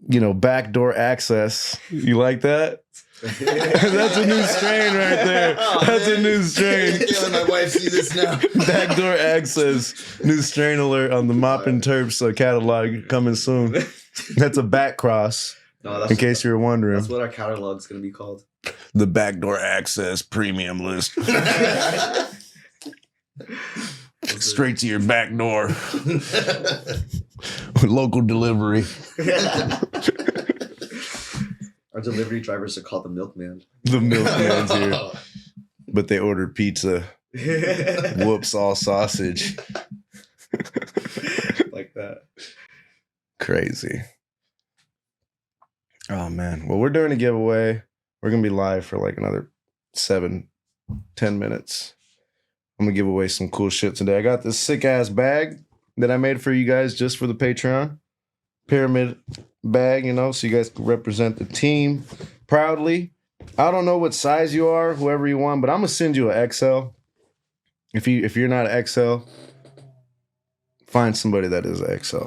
backdoor access. You like that? That's a new strain right there. That's a new strain. Let my wife see this now. Backdoor access. New strain alert on the Mopping Terps catalog coming soon. That's a back cross, No, in case you're wondering. that's what our catalog's gonna be called. The backdoor access premium list. Straight to your back door. Local delivery. Our delivery drivers are called the milkman. The milkman's here. But they ordered pizza. Whoops, all sausage. Like that. Crazy. Oh man. Well, we're doing a giveaway. We're gonna be live for like another 7-10 minutes. I'm gonna give away some cool shit today. I got this sick ass bag that I made for you guys just for the Patreon. pyramid bag, you know, so you guys can represent the team proudly. I don't know what size you are, whoever you want, but I'm gonna send you an XL. If you're not an XL, find somebody that is an XL.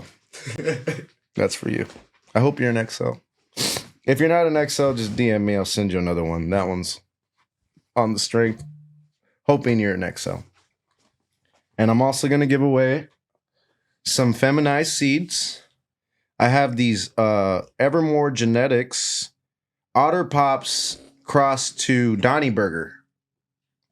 That's for you. I hope you're an XL. If you're not an XL, just DM me. I'll send you another one. That one's on the strength. Hoping you're an XL. And I'm also gonna give away some feminized seeds. I have these Evermore Genetics Otter Pops crossed to Donnie Burger.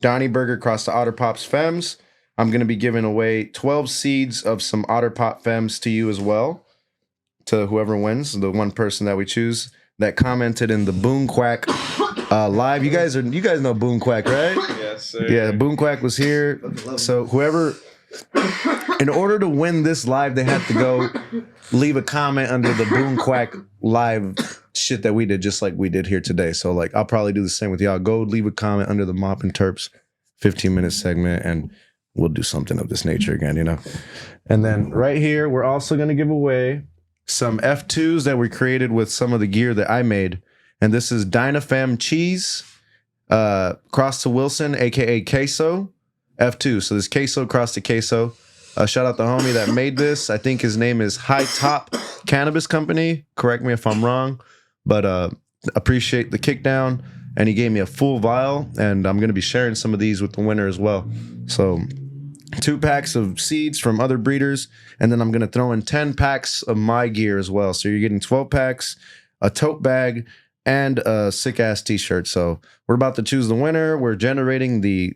Donnie Burger crossed to Otter Pops Fems. I'm going to be giving away 12 seeds of some Otter Pop Fems to you as well. To whoever wins, the one person that we choose that commented in the Boom Quack live. You guys know Boom Quack, right? Yes, sir. Yeah, Boom Quack was here. So whoever, in order to win this live, they had to go leave a comment under the Boom Quack live shit that we did, just like we did here today. So like, I'll probably do the same with y'all. Go leave a comment under the Mopping Terps 15-minute segment, and we'll do something of this nature again, you know. And then right here, we're also gonna give away some F2s that we created with some of the gear that I made. And this is Dynafam Cheese, cross to Wilson, aka Queso, F2. So this Queso cross to Queso. Shout out the homie that made this. I think his name is High Top Cannabis Company. Correct me if I'm wrong, but appreciate the kickdown. And he gave me a full vial, and I'm going to be sharing some of these with the winner as well. So 2 packs of seeds from other breeders, and then I'm going to throw in 10 packs of my gear as well. So you're getting 12 packs, a tote bag, and a sick-ass t-shirt. So we're about to choose the winner. We're generating the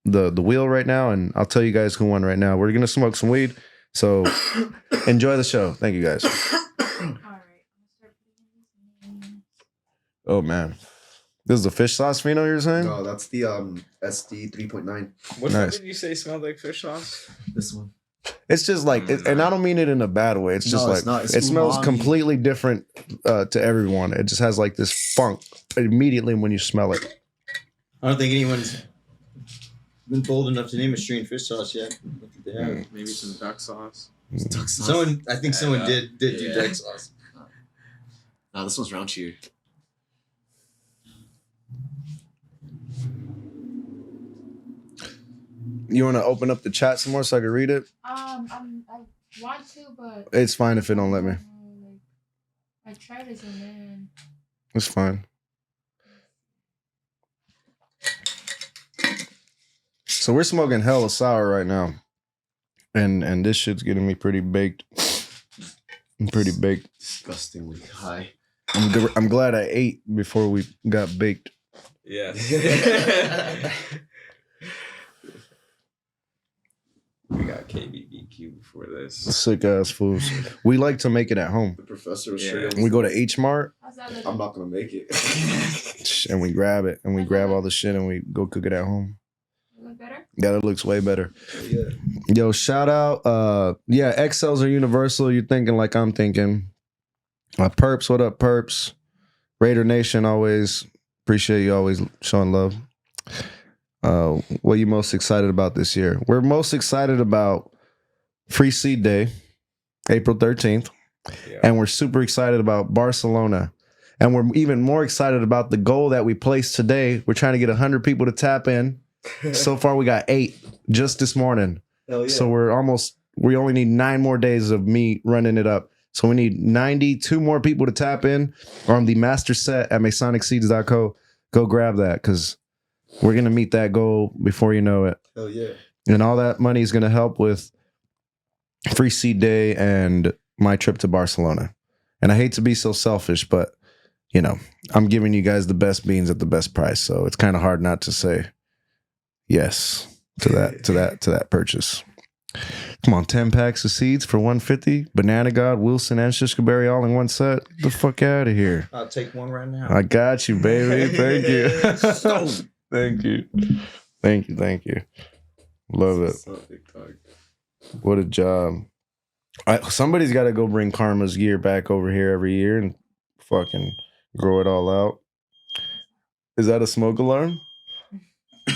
wheel right now, and I'll tell you guys who won right now. We're gonna smoke some weed, so enjoy the show. Thank you guys. All right. Oh man, this is the fish sauce Fino you're saying? No, that's the SD 3.9. Which Nice. one did you say smelled like fish sauce? This one. It's just like, and I don't mean it in a bad way. It's just No, like it's not. It's it smells umami. completely different to everyone. It just has like this funk immediately when you smell it. I don't think anyone's been bold enough to name a strain fish sauce yet. I don't think they have. Maybe some duck sauce. Someone, I think someone did do Yeah. duck sauce. Nah, this one's round cheer. You want to open up the chat some more so I can read it? I want to, but It's fine if it don't let me. I tried to zoom in. It's fine. So we're smoking hella sour right now, and this shit's getting me pretty baked. I'm pretty baked. Disgustingly high. I'm glad I ate before we got baked. Yes. We got KBBQ before this. Sick ass fools. We like to make it at home. The professor was Yeah. straight up. We go to H Mart How's that look? I'm not gonna make it. and we grab it, and we grab all the shit, and we go cook it at home. Look better? Yeah, that looks way better. Yeah. Yo, shout out. Yeah, XLs are universal. You're thinking like I'm thinking. Perps, what up, Perps? Raider Nation, always appreciate you always showing love. What are you most excited about this year? We're most excited about Free Seed Day, April 13th. Yeah. And we're super excited about Barcelona. And we're even more excited about the goal that we placed today. We're trying to get 100 people to tap in. So far, we got 8 just this morning. Hell yeah. So we only need 9 more days of me running it up. So we need 92 more people to tap in or on the master set at MasonicSeeds.co. Go grab that because we're going to meet that goal before you know it. Hell yeah. And all that money is going to help with Free Seed Day and my trip to Barcelona. And I hate to be so selfish, but, you know, I'm giving you guys the best beans at the best price. So it's kind of hard not to say yes to that purchase. Come on, 10 packs of seeds for $150. Banana God, Wilson, and Shishka Berry all in one set. Get the fuck out of here. I'll take one right now. I got you, baby. Thank you. Thank you. Thank you. Thank you. Love it. So big dog. What a job. Somebody's got to go bring Karma's gear back over here every year and fucking grow it all out. Is that a smoke alarm? I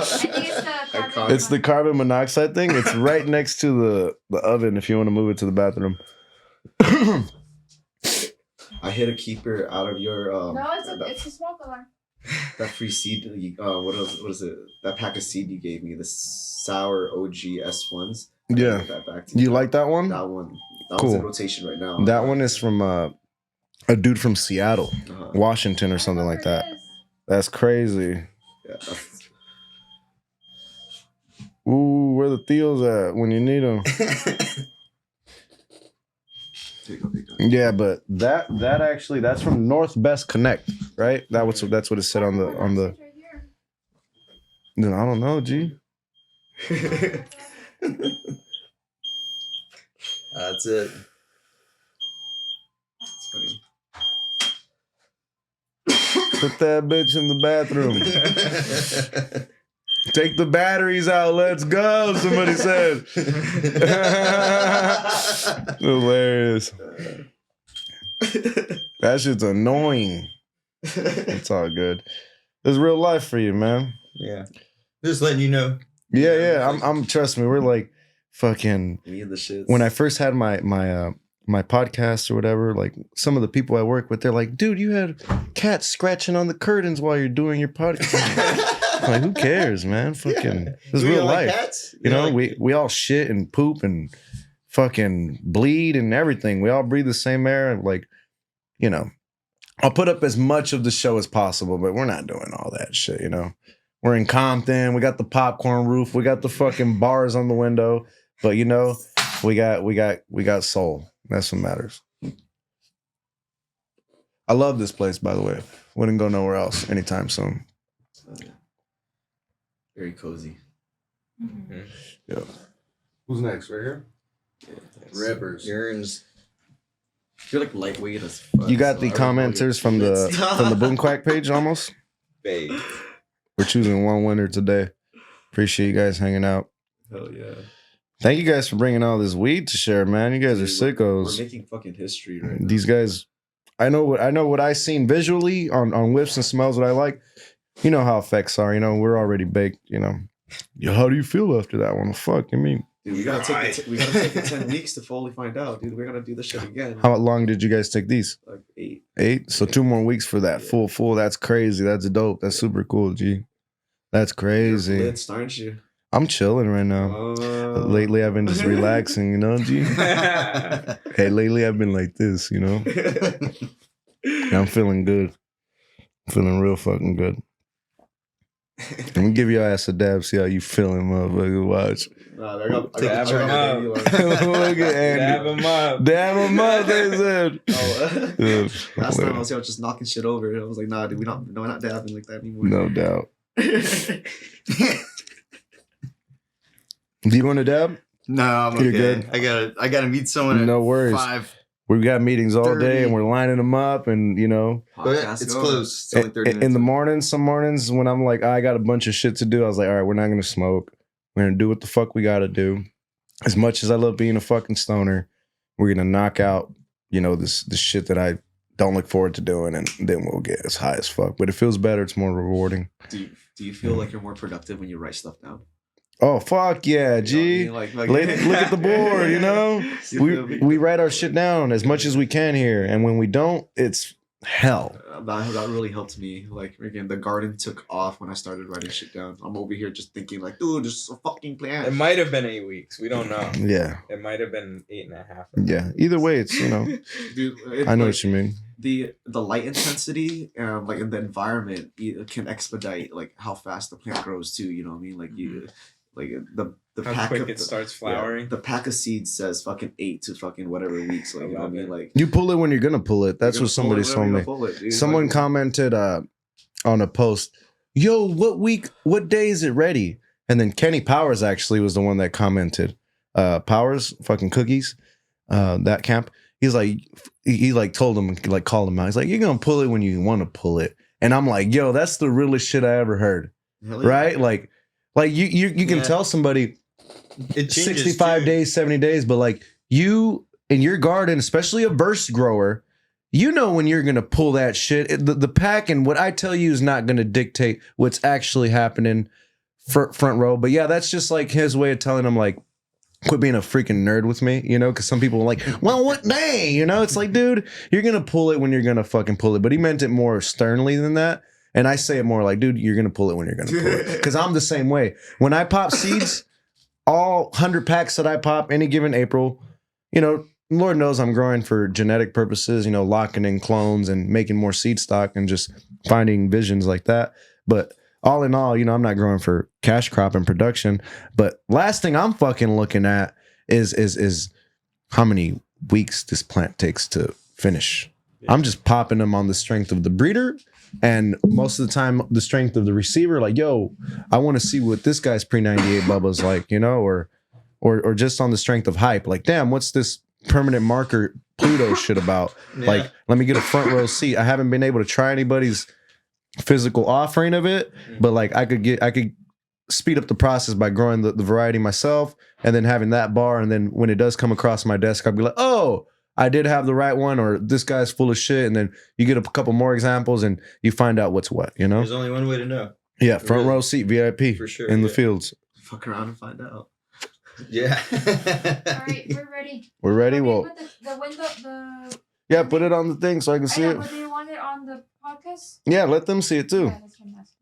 think it's the Iconic. It's the carbon monoxide thing. It's right next to the oven if you want to move it to the bathroom. I hit a keeper out of your No, it's a smoke alarm. that free seed. What is it? That pack of seed you gave me, the sour OG S1s. I Yeah. give that back to You like that one? that one? That Cool. one's in rotation right now. That one is from a dude from Seattle, Uh-huh. Washington, or something like that. That's crazy. Yeah, that's, Ooh, where the Theos at when you need them? there you go, there you go. Yeah, but that actually that's from North Best Connect, right? That's what it said on the. Then I don't know, G. That's it. It's funny. Put that bitch in the bathroom. Take the batteries out. Let's go. Somebody said. Hilarious. That shit's annoying. It's all good. It's real life for you, man. Yeah. Just letting you know. Yeah. I'm. Trust me. We're like fucking. Me and the shits. When I first had my podcast or whatever, like some of the people I work with, they're like, dude, you had cats scratching on the curtains while you're doing your podcast. I'm like, who cares, man? Fucking, this is You real don't like life. cats? You know, like- we all shit and poop and fucking bleed and everything. We all breathe the same air. Like, you know, I'll put up as much of the show as possible, but we're not doing all that shit, you know. We're in Compton. We got the popcorn roof. We got the fucking bars on the window. But you know, we got soul. That's what matters. I love this place, by the way. Wouldn't go nowhere else anytime soon. Very cozy. Yeah. Who's next? Right here. Rippers. Yearns. You're like lightweight as fuck. You got so the I don't know commenters from the Boom Quack page almost. Babe. We're choosing one winner today. Appreciate you guys hanging out. Hell yeah. Thank you guys for bringing all this weed to share, man. You guys are Dude, We're sickos. making fucking history right now. These guys, I know what I seen visually on whiffs and smells what I like. You know how effects are. You know, we're already baked. You know, how do you feel after that one? Fuck, you mean? Dude, we gotta take the 10 weeks to fully find out, dude. We're gonna do this shit again. How long did you guys take these? Like 8. 8. So 2 more weeks for that Yeah. full. That's crazy. That's dope. That's super cool, G. That's crazy. You're blitzed, aren't you? I'm chilling right now. Lately, I've been just relaxing, you know, G. Hey, lately I've been like this, you know. And I'm feeling good. I'm feeling real fucking good. Let me give your ass a dab, see how you feeling, motherfucker. Watch. Nah, I got Dab him up. Look at Andy. Dab him up. Dab him up, they said. Oh, Yeah, last time I was here, I was just knocking shit over. I was like, nah, dude, we're not dabbing like that anymore. no doubt. Do you want to dab? No, I'm okay. You're good. I gotta meet someone at No worries. 5. We got meetings all day 30. and we're lining them up, and you know, But Podcast it's going. close. It's only 30 minutes. in the morning, some mornings when I'm like, I got a bunch of shit to do, I was like, all right, we're not gonna smoke. We're gonna do what the fuck we gotta do. As much as I love being a fucking stoner, we're gonna knock out, you know, this shit that I don't look forward to doing, and then we'll get as high as fuck. But it feels better. It's more rewarding. Do you feel like you're more productive when you write stuff down? Oh fuck yeah, G. You know what I mean? Like Look at the board, you know. We write our shit down as much as we can here, and when we don't, it's hell. That really helped me. Like again, the garden took off when I started writing shit down. I'm over here just thinking like, dude, this is a fucking plant. It might have been 8 weeks. We don't know. Yeah, It might have been 8.5. yeah. Either way, it's, you know, Dude, I know like, what you mean. the light intensity like in the environment can expedite like how fast the plant grows too. You know what I mean? Like you like the How pack quick of it starts flowering. the pack of seeds says fucking 8 to fucking whatever weeks. Like you know what I mean? Like You pull it when you're gonna pull it. That's you're what gonna pull somebody it told whenever me. you pull it, dude. Someone Like, commented on a post, yo, what day is it ready? And then Kenny Powers actually was the one that commented. Powers, fucking cookies, that camp. He's like, he like told him, like called him out. He's like, you're gonna pull it when you want to pull it. And I'm like, yo, that's the realest shit I ever heard. hell yeah. Right? Like you can Yeah. tell somebody It changes 65 too. days, 70 days, but like you in your garden, especially a burst grower, you know when you're going to pull that shit. The pack and what I tell you is not going to dictate what's actually happening front row. But yeah, that's just like his way of telling him like, quit being a freaking nerd with me, you know, because some people are like, well, what day? You know, it's like, dude, you're going to pull it when you're going to fucking pull it. But he meant it more sternly than that. And I say it more like, dude, you're going to pull it when you're going to pull it. Because I'm the same way. When I pop seeds, all 100 packs that I pop any given April, you know, Lord knows I'm growing for genetic purposes, you know, locking in clones and making more seed stock and just finding visions like that. But all in all, you know, I'm not growing for cash crop and production. But last thing I'm fucking looking at is how many weeks this plant takes to finish. Yeah. I'm just popping them on the strength of the breeder and most of the time the strength of the receiver. Like, yo, I want to see what this guy's pre-98 Bubba's like, you know, or just on the strength of hype. Like, damn, what's this permanent marker Pluto shit about? Yeah. Like, let me get a front row seat. I haven't been able to try anybody's physical offering of it, but like I could speed up the process by growing the variety myself and then having that bar, and then when it does come across my desk, I'll be like, oh, I did have the right one, or this guy's full of shit, and then you get a couple more examples and you find out what's what, you know? There's only one way to know. Yeah, front row seat, VIP for sure, in the fields. Fuck around and find out. Yeah. All right, we're ready. We're ready. Well, put the window, yeah, put it on the thing so I can see it. But do you want it on the podcast? Yeah, let them see it too. Yeah, that's fantastic.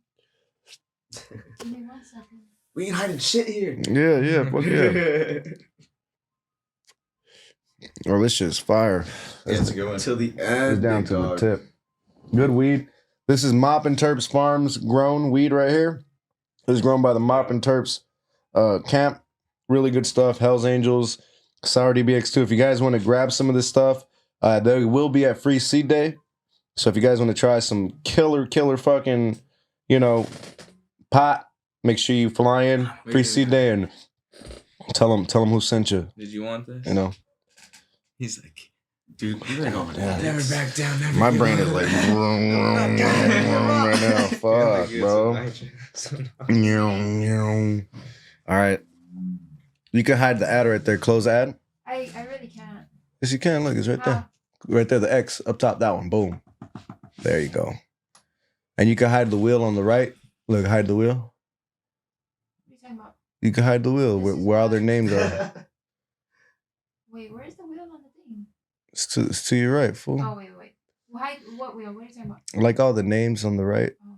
Give me 1 second. We ain't hiding shit here. Yeah, fuck yeah. Oh, this shit's fire. Yeah, it's a good one. Till the end. It's down to the tip. Good weed. This is Mopping Terps Farms grown weed right here. It's grown by the Mopping Terps camp. Really good stuff. Hell's Angels, Sour DBX2. If you guys want to grab some of this stuff, they will be at Free Seed Day. So if you guys want to try some killer fucking, you know, pot, make sure you fly in Free Seed Day and tell them who sent you. Did you want this? You know. He's like, dude, you're going never back down. Never my brain is like right now. Fuck, bro. All right. You can hide the ad right there. Close ad. I really can't. Yes, you can. Look, it's right there. Right there, the X up top, that one. Boom. There you go. And you can hide the wheel on the right. Look, hide the wheel. What are you talking about? You can hide the wheel where all their names are. Wait, where's the wheel on the thing? It's to your right, fool. Oh, wait. Hide what wheel? What are you talking about? Like all the names on the right. Oh.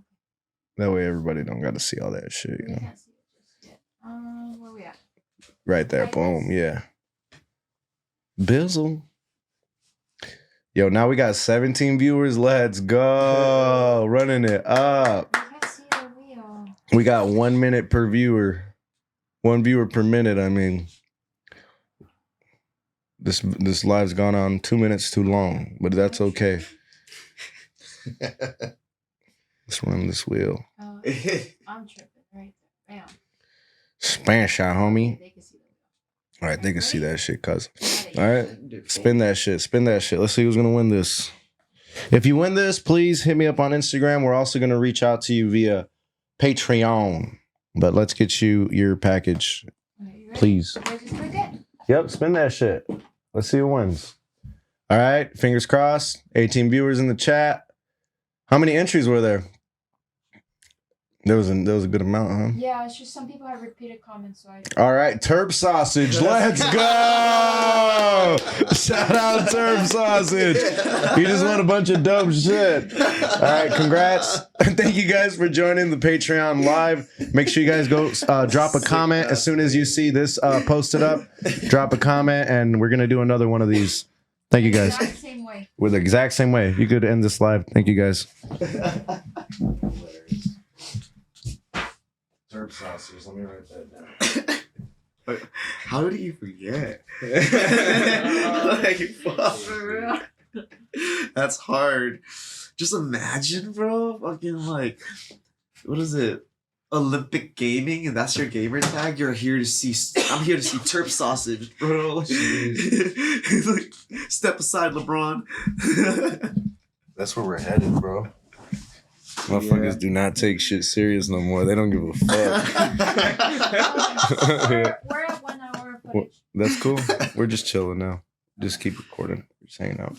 That way everybody don't got to see all that shit, you know. Can't see it just yet. Where we at? Right there, boom, yeah. Bizzle. Yo, now we got 17 viewers. Let's go. Running it up. I can't see the wheel. We got 1 minute per viewer. 1 viewer per minute, I mean. This live's gone on 2 minutes too long, but that's okay. Let's run this wheel. I'm tripping right there. Bam. Span shot, homie. They can see the wheel. All right, they can see that shit, cuz. All right, spin that shit. Let's see who's gonna win this. If you win this, please hit me up on Instagram. We're also gonna reach out to you via Patreon. But let's get you your package, please. Yep, spin that shit. Let's see who wins. All right, fingers crossed. 18 viewers in the chat. How many entries were there? There was a good amount, huh? Yeah, it's just some people have repeated comments, so I. All right, Terp Sausage, let's go! Shout out Terp Sausage. You just won a bunch of dope shit. All right, congrats. Thank you guys for joining the Patreon live. Make sure you guys go drop a comment as soon as you see this posted up. Drop a comment, and we're gonna do another one of these. Thank you guys. Exact same way. With the exact same way. You could end this live. Thank you guys. Terp sausage. Let me write that down. How did you forget? Like, fuck. That's hard. Just imagine, bro. Fucking like, what is it? Olympic gaming, and that's your gamer tag. You're here to see. I'm here to see Terp sausage, bro. Like, step aside, LeBron. That's where we're headed, bro. Motherfuckers do not take shit serious no more. They don't give a fuck. We're at 1 hour footage. Well, that's cool. We're just chilling now. Just keep recording. We're just hanging out.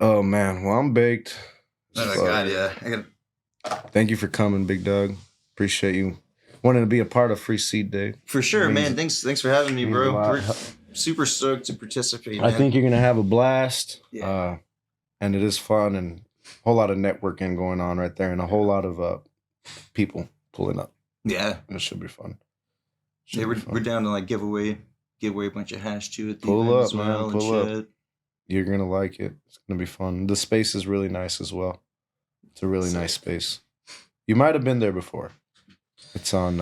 Oh man, well I'm baked. Oh my god, yeah. Thank you for coming, big dog. Appreciate you wanted to be a part of Free Seed Day. For sure, man. Thanks for having me, Means bro. a lot. We're super stoked to participate, I man. think you're gonna have a blast. Yeah. And it is fun and a whole lot of networking going on right there, and a whole lot of people pulling up. Yeah. It should be fun. Yeah, we're down to like give away a bunch of hash too at the Pull event up, as well man, and pull up. shit. You're gonna like it. It's gonna be fun. The space is really nice as well. It's a really Sick. nice space. You might have been there before. It's on.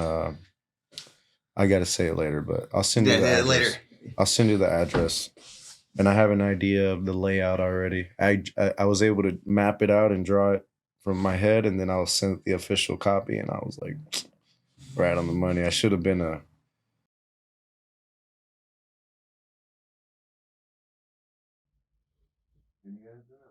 I gotta say it later, but I'll send you the address. Later. I'll send you the address, and I have an idea of the layout already. I was able to map it out and draw it from my head, and then I'll send the official copy, and I was like, right on the money. I should have been a.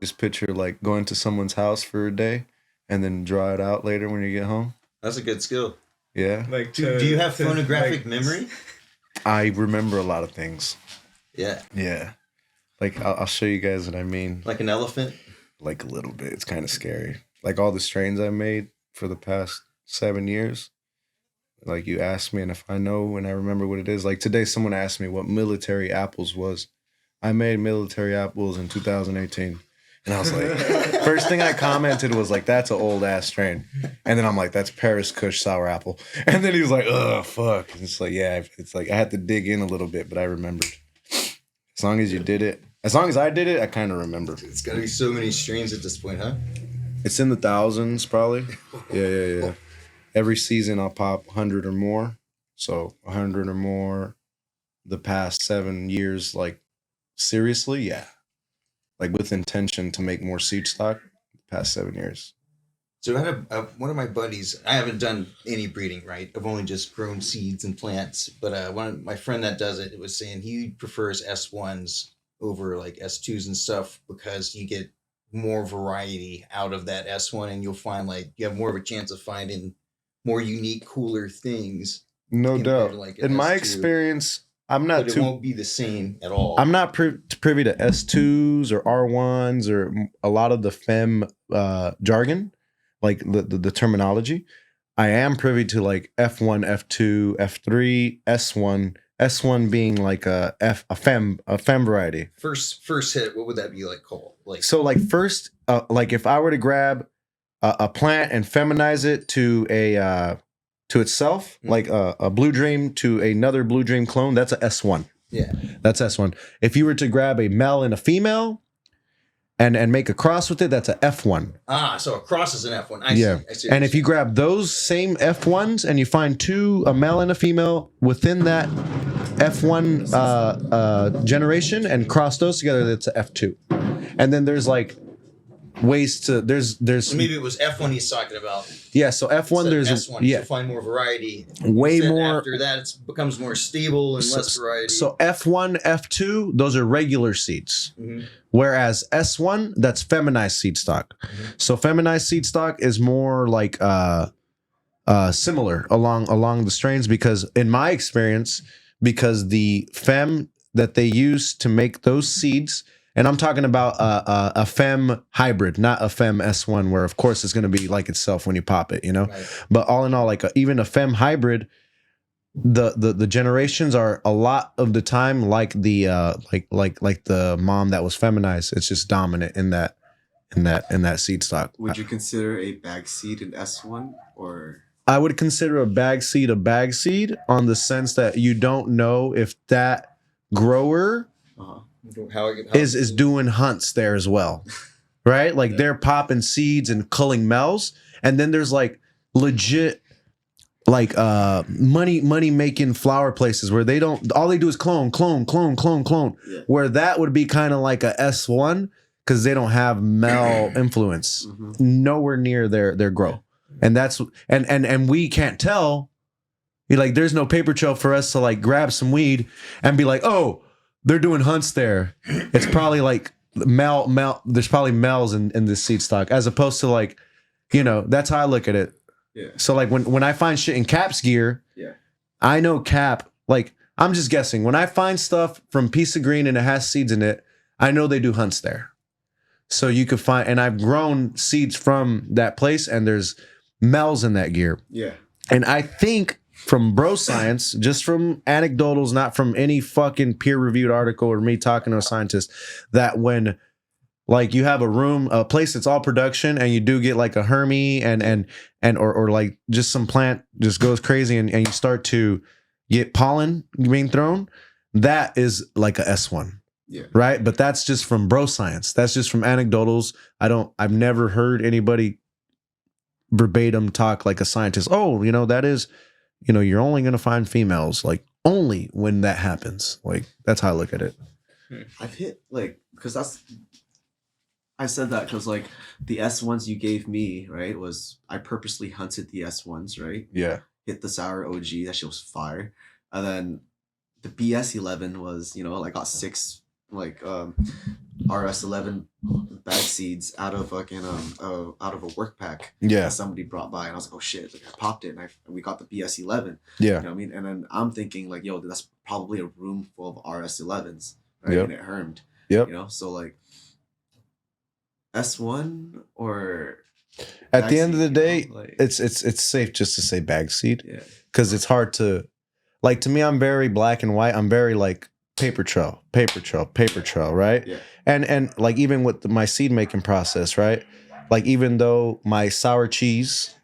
Just picture like going to someone's house for a day, and then draw it out later when you get home. That's a good skill. Yeah, Like, Do you have phonographic memory? I remember a lot of things. Yeah. Yeah, like I'll show you guys what I mean. Like an elephant? Like a little bit. It's kind of scary. Like all the strains I made for the past 7 years. Like you asked me, and if I know and I remember what it is. Like today, someone asked me what military apples was. I made military apples in 2018. And I was like, first thing I commented was like, that's an old ass strain. And then I'm like, that's Paris Kush sour apple. And then he was like, oh, fuck. And it's like, yeah, it's like I had to dig in a little bit, but I remembered. As long as you did it, as long as I did it, I kind of remember. It's got to be so many strains at this point, huh? It's in the thousands, probably. Yeah. Every season I'll pop 100 or more. So 100 or more the past 7 years, like seriously, yeah. Like with intention to make more seed stock the past 7 years. So I had one of my buddies. I haven't done any breeding, right? I've only just grown seeds and plants. But my friend that does it was saying he prefers S1s over like S2s and stuff because you get more variety out of that S1, and you'll find like you have more of a chance of finding more unique, cooler things. No compared doubt. to, like, an In my S2. experience, I'm not But it too. won't be the same at all. I'm not privy to S2s or R1s or a lot of the fem jargon, like the terminology. I am privy to like F1, F2, F3, S1. S1 being like a fem variety. First hit, what would that be like called? Like So like first, like if I were to grab a plant and feminize it to a to itself, like a Blue Dream to another Blue Dream clone, that's a S1. Yeah. That's S1. If you were to grab a male and a female and make a cross with it, that's a F1. So a cross is an F1. I see. And if you grab those same F1s and you find a male and a female within that F1 generation and cross those together, that's a F2. And then there's like ways to there's maybe it was F1 he's talking about. yeah, so F1 there's S1. yeah, You'll find more variety. way Instead, more. After that, it becomes more stable and less variety. So F1, F2, those are regular seeds. Mhm. Whereas S1, that's feminized seed stock. So feminized seed stock is more like similar along the strains, because in my experience, because the fem that they use to make those seeds, and I'm talking about a fem hybrid, not a fem S1, where of course it's going to be like itself when you pop it, you know. Right. But all in all, like even a fem hybrid, the generations are a lot of the time like the like the mom that was feminized. It's just dominant in that seed stock. Would you consider a bag seed an S1 or? I would consider a bag seed on the sense that you don't know if that grower is doing hunts there as well, right? Like they're popping seeds and culling males, and then there's like legit like money making flower places where they don't, all they do is clone. Yeah. Where that would be kind of like a S1 because they don't have male influence nowhere near their grow. And that's and we can't tell. You're like, there's no paper trail for us to like grab some weed and be like, oh, they're doing hunts there. It's probably like male. There's probably males in this seed stock, as opposed to like, you know, that's how I look at it. Yeah. So like when I find shit in Cap's gear, Yeah. I know Cap. Like I'm just guessing. When I find stuff from Piece of Green and it has seeds in it, I know they do hunts there. So you could find, and I've grown seeds from that place, and there's males in that gear. Yeah. And I think from bro science, just from anecdotals, not from any fucking peer reviewed article or me talking to a scientist, that when like you have a place that's all production, and you do get like a Hermie or like just some plant just goes crazy, and you start to get pollen being thrown, that is like a S1. Yeah. Right. But that's just from bro science. That's just from anecdotals. I've never heard anybody verbatim talk like a scientist. Oh, that is, you're only going to find females, like only when that happens. Like that's how I look at it. I've hit like, because I said that because like the S1s you gave me, right, was I purposely hunted the S1s, right? Yeah. Hit the sour OG, that shit was fire. And then the BS11 was, I got 6 like RS11 bag seeds out of fucking out of a work pack Yeah. that somebody brought by, and I was like, oh shit, like I popped it, and we got the BS11. Yeah. You know what I mean? And then I'm thinking like, yo, that's probably a room full of RS11s, right? Yep. And it hermed. Yep. So like S1 or At the end of the backseat, day, like, it's safe just to say bag seed, yeah. because it's hard to, like, to me, I'm very black and white. I'm very like paper trail, right? Yeah. And like even with my seed making process, right? Like even though my sour cheese,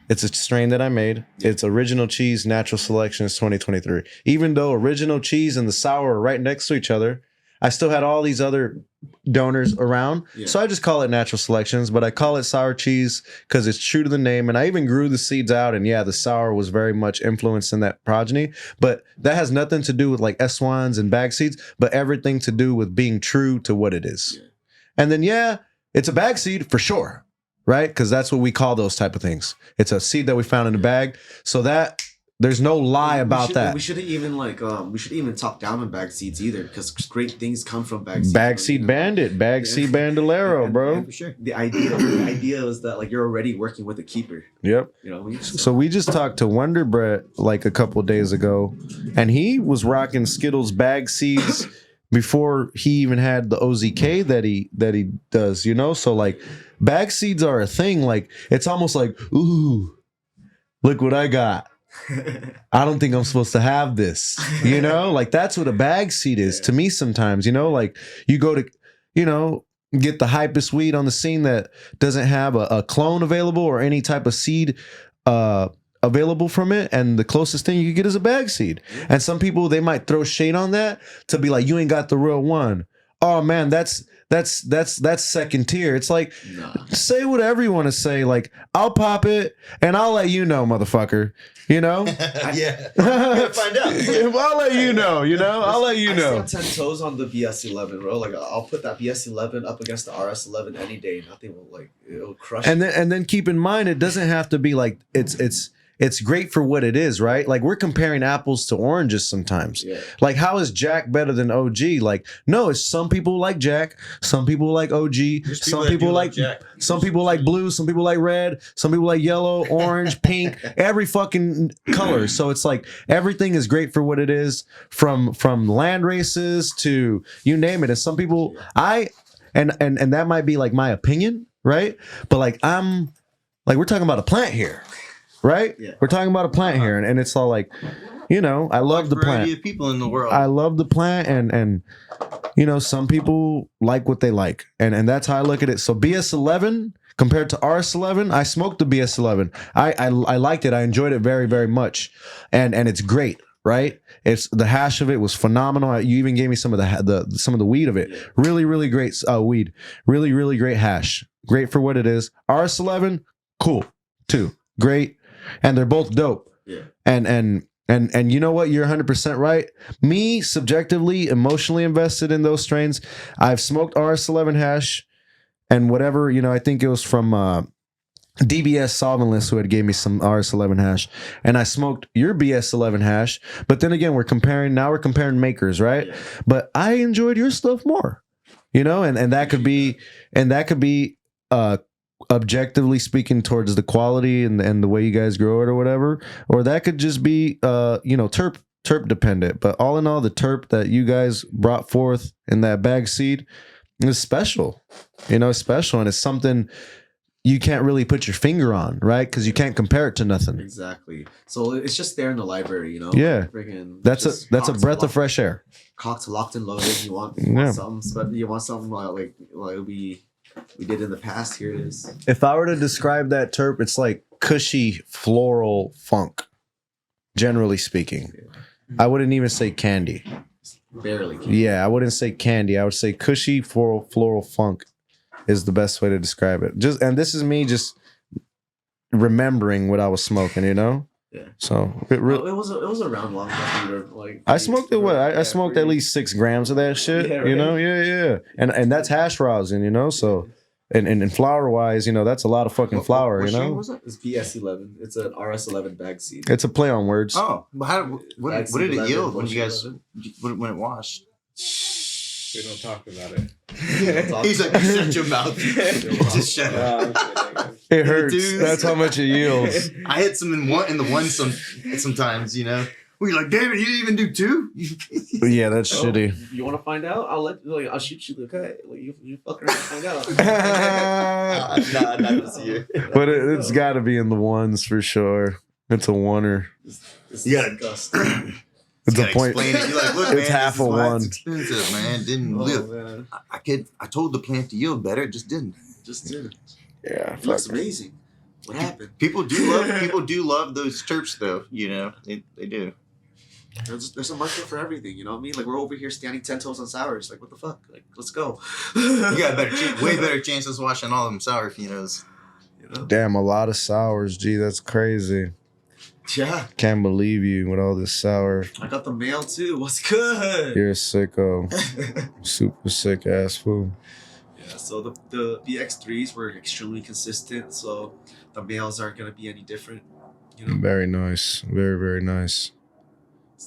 it's a strain that I made. Yeah. It's original cheese, natural selection is 2023. Even though original cheese and the sour are right next to each other, I still had all these other donors around. Yeah. So I just call it natural selections, but I call it sour cheese because it's true to the name. And I even grew the seeds out, and yeah, the sour was very much influenced in that progeny, but that has nothing to do with like S1s and bag seeds, but everything to do with being true to what it is. Yeah. And then, yeah, it's a bag seed for sure, right? Because that's what we call those type of things. It's a seed that we found in a bag. So that there's no lie about that. We shouldn't even like we shouldn't even talk down on bag seeds either, because great things come from bag seeds. Bag seed bandit, bag seed bandolero, bro. For sure. The idea is that like you're already working with a keeper. Yep. So we just talked to Wonder Bread like a couple of days ago, and he was rocking Skittles bag seeds before he even had the OZK that he does, So like bag seeds are a thing. Like it's almost like, ooh, look what I got. I don't think I'm supposed to have this, like that's what a bag seed is to me sometimes, like you go to, get the hypest weed on the scene that doesn't have a clone available or any type of seed available from it, and the closest thing you get is a bag seed. And some people, they might throw shade on that to be like, you ain't got the real one. Oh man, that's second tier. It's like, say whatever you want to say. Like, I'll pop it and I'll let you know, motherfucker. Yeah. Gotta find out. I'll let you know. I'll let you know. I stand 10 toes on the BS11, bro. Like I'll put that BS11 up against the RS11 any day. Nothing will it'll crush. And then keep in mind, it doesn't have to be like it's great for what it is, right? Like we're comparing apples to oranges sometimes. Yeah. Like how is Jack better than OG? Like no, it's some people like Jack, some people like OG, some people like Jack. Some people like blue, some people like red, some people like yellow, orange, pink, every fucking color. So it's like everything is great for what it is, from land races to you name it. And some people and that might be like my opinion, right? But like we're talking about a plant here. Right? Yeah. We're talking about a plant here, and it's all like, I love the Variety plant. of people in the world. I love the plant, and some people like what they like, and that's how I look at it. So BS11 compared to RS11, I smoked the BS11. I liked it. I enjoyed it very, very much, and it's great. Right? It's the hash of it was phenomenal. You even gave me some of the weed of it. Really, really great weed. Really, really great hash. Great for what it is. RS11, cool too. Great. And they're both dope. Yeah. And you know what? You're 100% right. Me, subjectively, emotionally invested in those strains. I've smoked RS11 hash and whatever, I think it was from DBS Solventless who had gave me some RS11 hash. And I smoked your BS11 hash. But then again, we're comparing makers, right? Yeah. But I enjoyed your stuff more. And that could be objectively speaking towards the quality and the way you guys grow it or whatever, or that could just be terp dependent. But all in all, the terp that you guys brought forth in that bag seed is special. It's special, and it's something you can't really put your finger on, right? Because you can't compare it to nothing. Exactly. So it's just there in the library, you know. Yeah. Friggin' That's a just that's a cocked, breath of locked- fresh air. Cocked, locked, and loaded. You want Yeah. something, but you want something like we did in the past. Here it is. If I were to describe that terp, it's like cushy floral funk. Generally speaking, I wouldn't even say candy. Barely. Yeah, I wouldn't say candy. I would say cushy floral funk is the best way to describe it. And this is me just remembering what I was smoking, you know. Yeah. So It was around long enough. We were like. I smoked it. What? I Yeah, smoked at pretty- least 6 grams of that shit. Yeah, You right. know. Yeah. And that's hash rosin, you know. So and flour wise, you know, that's a lot of fucking flour. What You strain know. was it? It's PS11. It's an RS11 bag seed. It's a play on words. Oh, well, what did it 11, yield when what you guys 11? when it washed? We don't talk about it. He's like, shut your mouth. Just shut up. No, I'm kidding. It hurts. Dude. That's how much it yields. I hit some in the one sometimes, you know. We're like, damn it, you didn't even do 2. But yeah, that's Oh, shitty. You want to find out? I'll shoot you the cut. Like, you fucking find out. Nah, not this year. But it's got to be in the ones for sure. It's a oneer. It's You gotta- disgusting. It's a Gotta point. explain it. You're like, look, It's man, half this is a why one. It's expensive, man. Didn't Oh, live. man. I told the plant to yield better, it just didn't. Just did it. Yeah, It looks fuck. amazing. What happened? People do love those terps though, you know. They do. There's a market for everything, you know what I mean? Like, we're over here standing 10 toes on sours. Like, what the fuck? Like, let's go. You got a way better chances washing all them sour finos. You know? Damn, a lot of sours. Gee, that's crazy. Yeah. Can't believe you with all this sour. I got the mail too. What's good? You're a sicko. Super sick ass fool. Yeah, so the BX3s were extremely consistent, so the males aren't going to be any different. You know? Very nice. Very, very nice.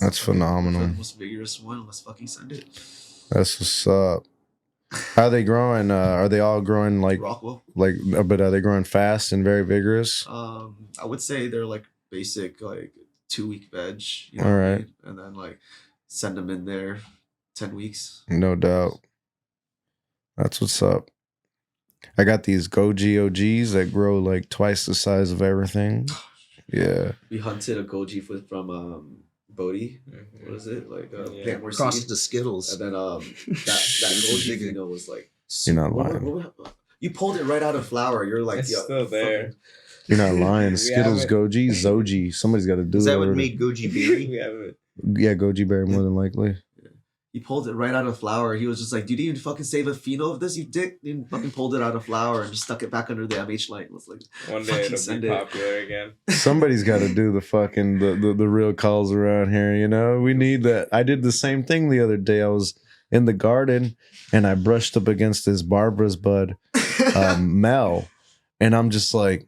That's So, phenomenal. the most vigorous one. Let's fucking send it. That's what's up. How are they growing? Are they all growing Rockwell. but are they growing fast and very vigorous? I would say they're like basic, like 2-week veg. You All what I right. mean? And then like send them in there 10 weeks. No doubt. That's what's up. I got these Goji OGs that grow like twice the size of everything. Yeah. We hunted a goji from Bodhi. Mhm. What is it? Like Yeah. plant more Cross seed. the Skittles. And then that goji Vino was like You're not what- lying. you pulled it right out of flour. You're like, It's yo, still there. fucking- You're not lying. We Skittles, haven't- Goji, Zoji. Somebody's got to do Is it. that what already. made Goji Berry? We haven't. Yeah, Goji berry more than likely. He pulled it right out of flour. He was just like, dude, you didn't fucking save a pheno of this, you dick. You fucking pulled it out of flour and just stuck it back under the MH light. It was like, One day Fucking it'll send be it. popular again. Somebody's got to do the fucking the real calls around here. You know, we need that. I did the same thing the other day. I was in the garden and I brushed up against this Barbara's bud Mel, and I'm just like,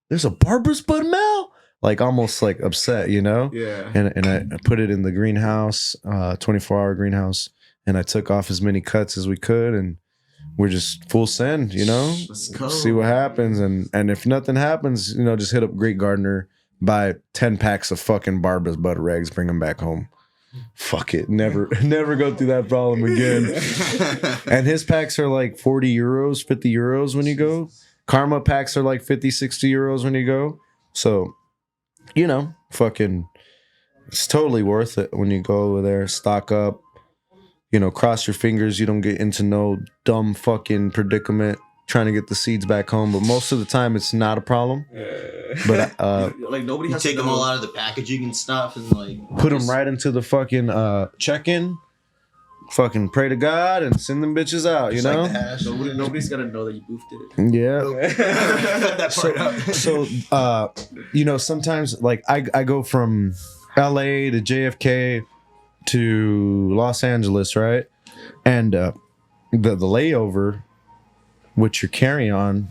"There's a Barbara's bud Mel," like almost like upset, you know. yeah. And I put it in the greenhouse, 24-hour greenhouse, and I took off as many cuts as we could, and we're just full send, you know. Let's go. See what happens, and if nothing happens, you know, just hit up Great Gardener, buy 10 packs of fucking Barbara's bud regs, bring them back home. Fuck it, never go through that problem again. And his packs are like 40 euros, 50 euros when you go. Karma packs are like 50, 60 euros when you go. So, you know, fucking, it's totally worth it when you go over there, stock up, you know, cross your fingers you don't get into no dumb fucking predicament trying to get the seeds back home. But most of the time, it's not a problem. But like nobody You has take to them know. all out of the packaging and stuff, and like put them right into the fucking check-in. Fucking pray to God and send them bitches out, you just like know? the hash. Nobody's gonna know that you boofed it. Yeah. Cut that part out. So you know, sometimes like I go from LA to JFK to Los Angeles, right? And the layover, which you're carrying on,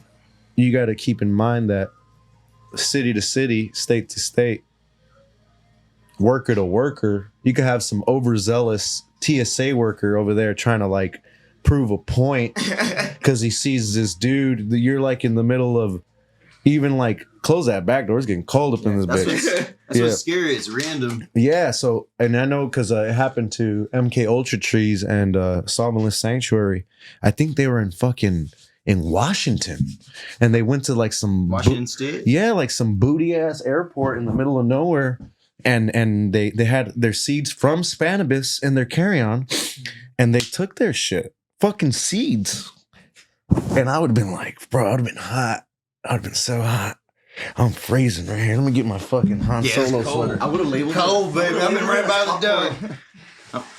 you got to keep in mind that city to city, state to state, worker to worker, you could have some overzealous TSA worker over there trying to like prove a point because he sees this dude that you're like in the middle of, even like close that back door, it's getting cold up in this That's bitch. That's Yeah. what's scary. It's random. Yeah, so and I know because it happened to MK Ultra Trees and Solventless Sanctuary. I think they were in fucking in Washington, and they went to like some Washington State. yeah, like some booty ass airport in the middle of nowhere, and they had their seeds from Spanibus in their carry on, and they took their shit, fucking seeds, and I would have been like, bro, I would have been hot. I would have been so hot. I'm freezing right here. Let me get my fucking Han Yeah, it's Solo cold. sweater. I would have labeled Cold, baby. I I'm would've in right by labeled the it as door. popcorn.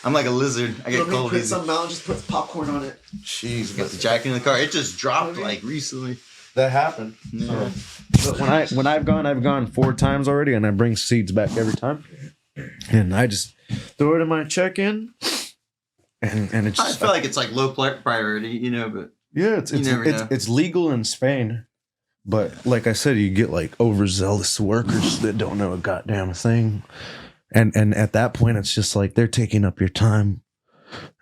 I'm like a lizard. I get Let me cold print easy. something out and just put popcorn on it. Jeez, got the jacket in the car. It just dropped like recently. That happened. Yeah. But when I've gone 4 times already, and I bring seeds back every time, and I just throw it in my check-in, and it's I just, feel like it's like low priority, you know, but yeah, it's you never know. it's legal in Spain, but like I said, you get like overzealous workers that don't know a goddamn thing, and at that point, it's just like they're taking up your time,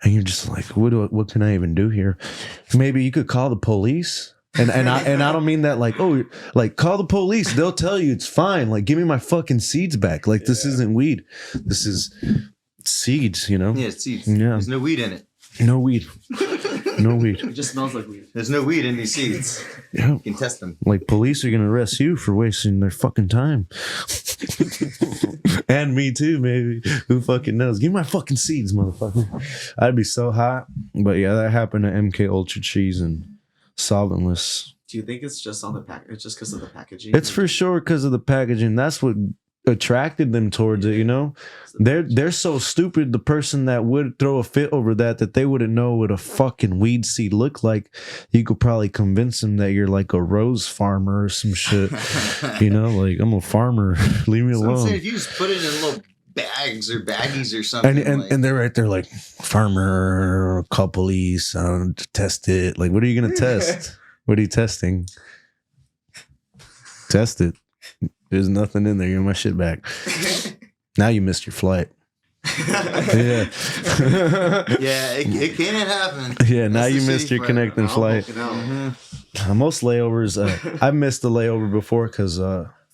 and you're just like, what can I even do here? Maybe you could call the police. And I don't mean that like, oh, like call the police. They'll tell you it's fine. Like, give me my fucking seeds back. Like, this isn't weed. This is seeds, you know? yeah, it's seeds. Yeah. There's no weed in it. No weed. No weed. It just smells like weed. There's no weed in these seeds. Yeah. You can test them. Like, police are going to arrest you for wasting their fucking time. And me too, maybe. Who fucking knows? Give me my fucking seeds, motherfucker. I'd be so hot. But yeah, that happened to MK Ultra Cheese and Solventless. Do you think it's just on the pack? It's just because of the packaging. It's for sure because of the packaging. That's what attracted them towards it, you know? They're so stupid, the person that would throw a fit over that they wouldn't know what a fucking weed seed looked like. You could probably convince them that you're like a rose farmer or some shit. You know, like, I'm a farmer. Leave me So I'm saying alone. if you just put it in little bags or baggies or something. And they're right there like, farmer, couple-y, test it. Like, what are you going to test? What are you testing? Test it. There's nothing in there. You're my shit back. Now you missed your flight. Yeah. yeah, it can happen. Yeah, now That's you the missed shitty your part. connecting flight. Most layovers, I missed the layover before because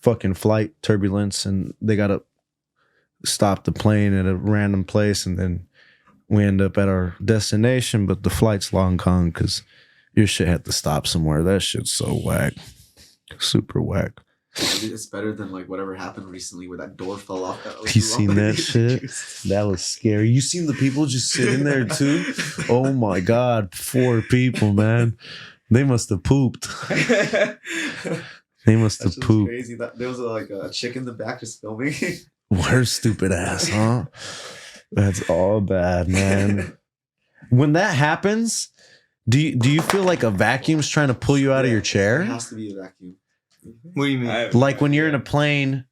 fucking flight turbulence, and they got to stop the plane at a random place, and then we end up at our destination, but the flight's long gone because your shit had to stop somewhere. That shit's so whack. Super whack. It's better than like whatever happened recently where that door fell off. You seen that shit? That was scary. You seen the people just sitting there too? Oh my god, 4 people, man. They must have pooped. They must have That's pooped. crazy. That there was like a chick in the back just filming. We're stupid ass, huh? That's all bad, man. When that happens, do you feel like a vacuum's trying to pull you out of your It chair? has to be a vacuum. What do you mean? Like when you're in a plane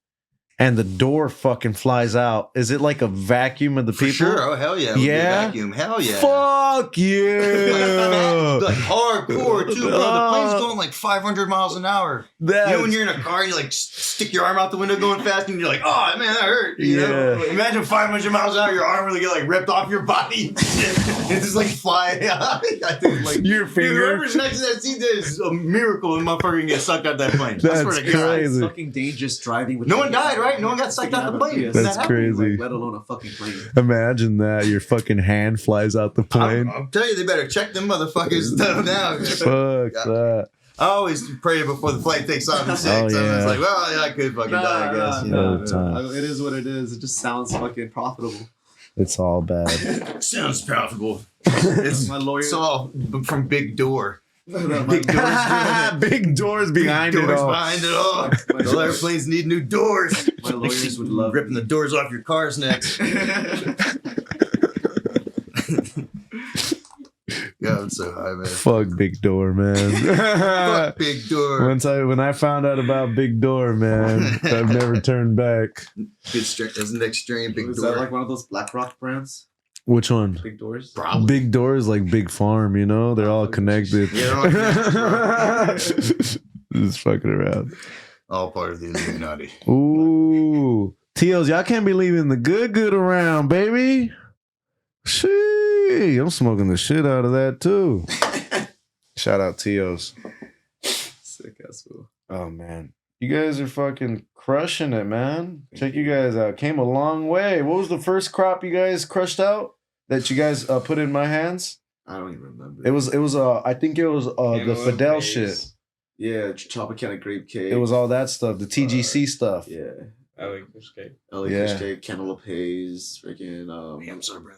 and the door fucking flies out, is it like a vacuum of the For people? sure. Oh, hell yeah. It would be a Yeah? vacuum. Hell yeah. Fuck yeah! Like hardcore too, bro. The plane's going like 500 miles an hour. You know when you're in a car and you like stick your arm out the window going fast and you're like, oh man, that hurt. You know? Yeah. Imagine 500 miles an hour, your arm really get like ripped off your body. It's just like flying. I think like Your dude, finger. whoever's next to that seat there is a miracle and motherfucker can get sucked out that plane. I That's swear to God. crazy. It's fucking dangerous driving with No one died, right? No one got sucked out the plane. That's That crazy. Like, let alone a fucking plane. Imagine that your fucking hand flies out the plane. I'll tell you, they better check them motherfuckers now. Fuck that. I always pray before the flight takes off and sick. Oh, So yeah. it's like, well, yeah, I could fucking die, I guess. You know? no. time. It is what it is. It just sounds fucking profitable. It's all bad. Sounds profitable. It's, My lawyer. it's all from Big Door. Big Big doors behind Big it doors all. behind it all. Those airplanes need new doors. My lawyers would love ripping the doors off your cars next. Yeah, I'm so high, man. Fuck Big Door, man. Fuck Big Door. When I found out about Big Door, man, I've never turned back. Good strain. That's the next strain, Big Is Door. that like one of those BlackRock brands? Which one? Big doors? Probably. Big Door is like Big Farm, you know? They're all connected. Yeah, they're all connected, Just fucking around. all part of the Illuminati. Ooh. Teals, y'all can't be leaving the good around, baby. Shee, I'm smoking the shit out of that too. Shout out Teals. Sick ass fool. Oh man. You guys are fucking crushing it, man. Check you guys out. Came a long way. What was the first crop you guys crushed out that you guys put in my hands? I don't even remember. It was I think it was the Cantaloupe Fidel haze. shit. Yeah, Tropicana grape cake. It was all that stuff, the TGC stuff. Yeah. LA fish cake. LA Yeah. fish cake, cantaloupe haze, freaking I'm sorry, brother.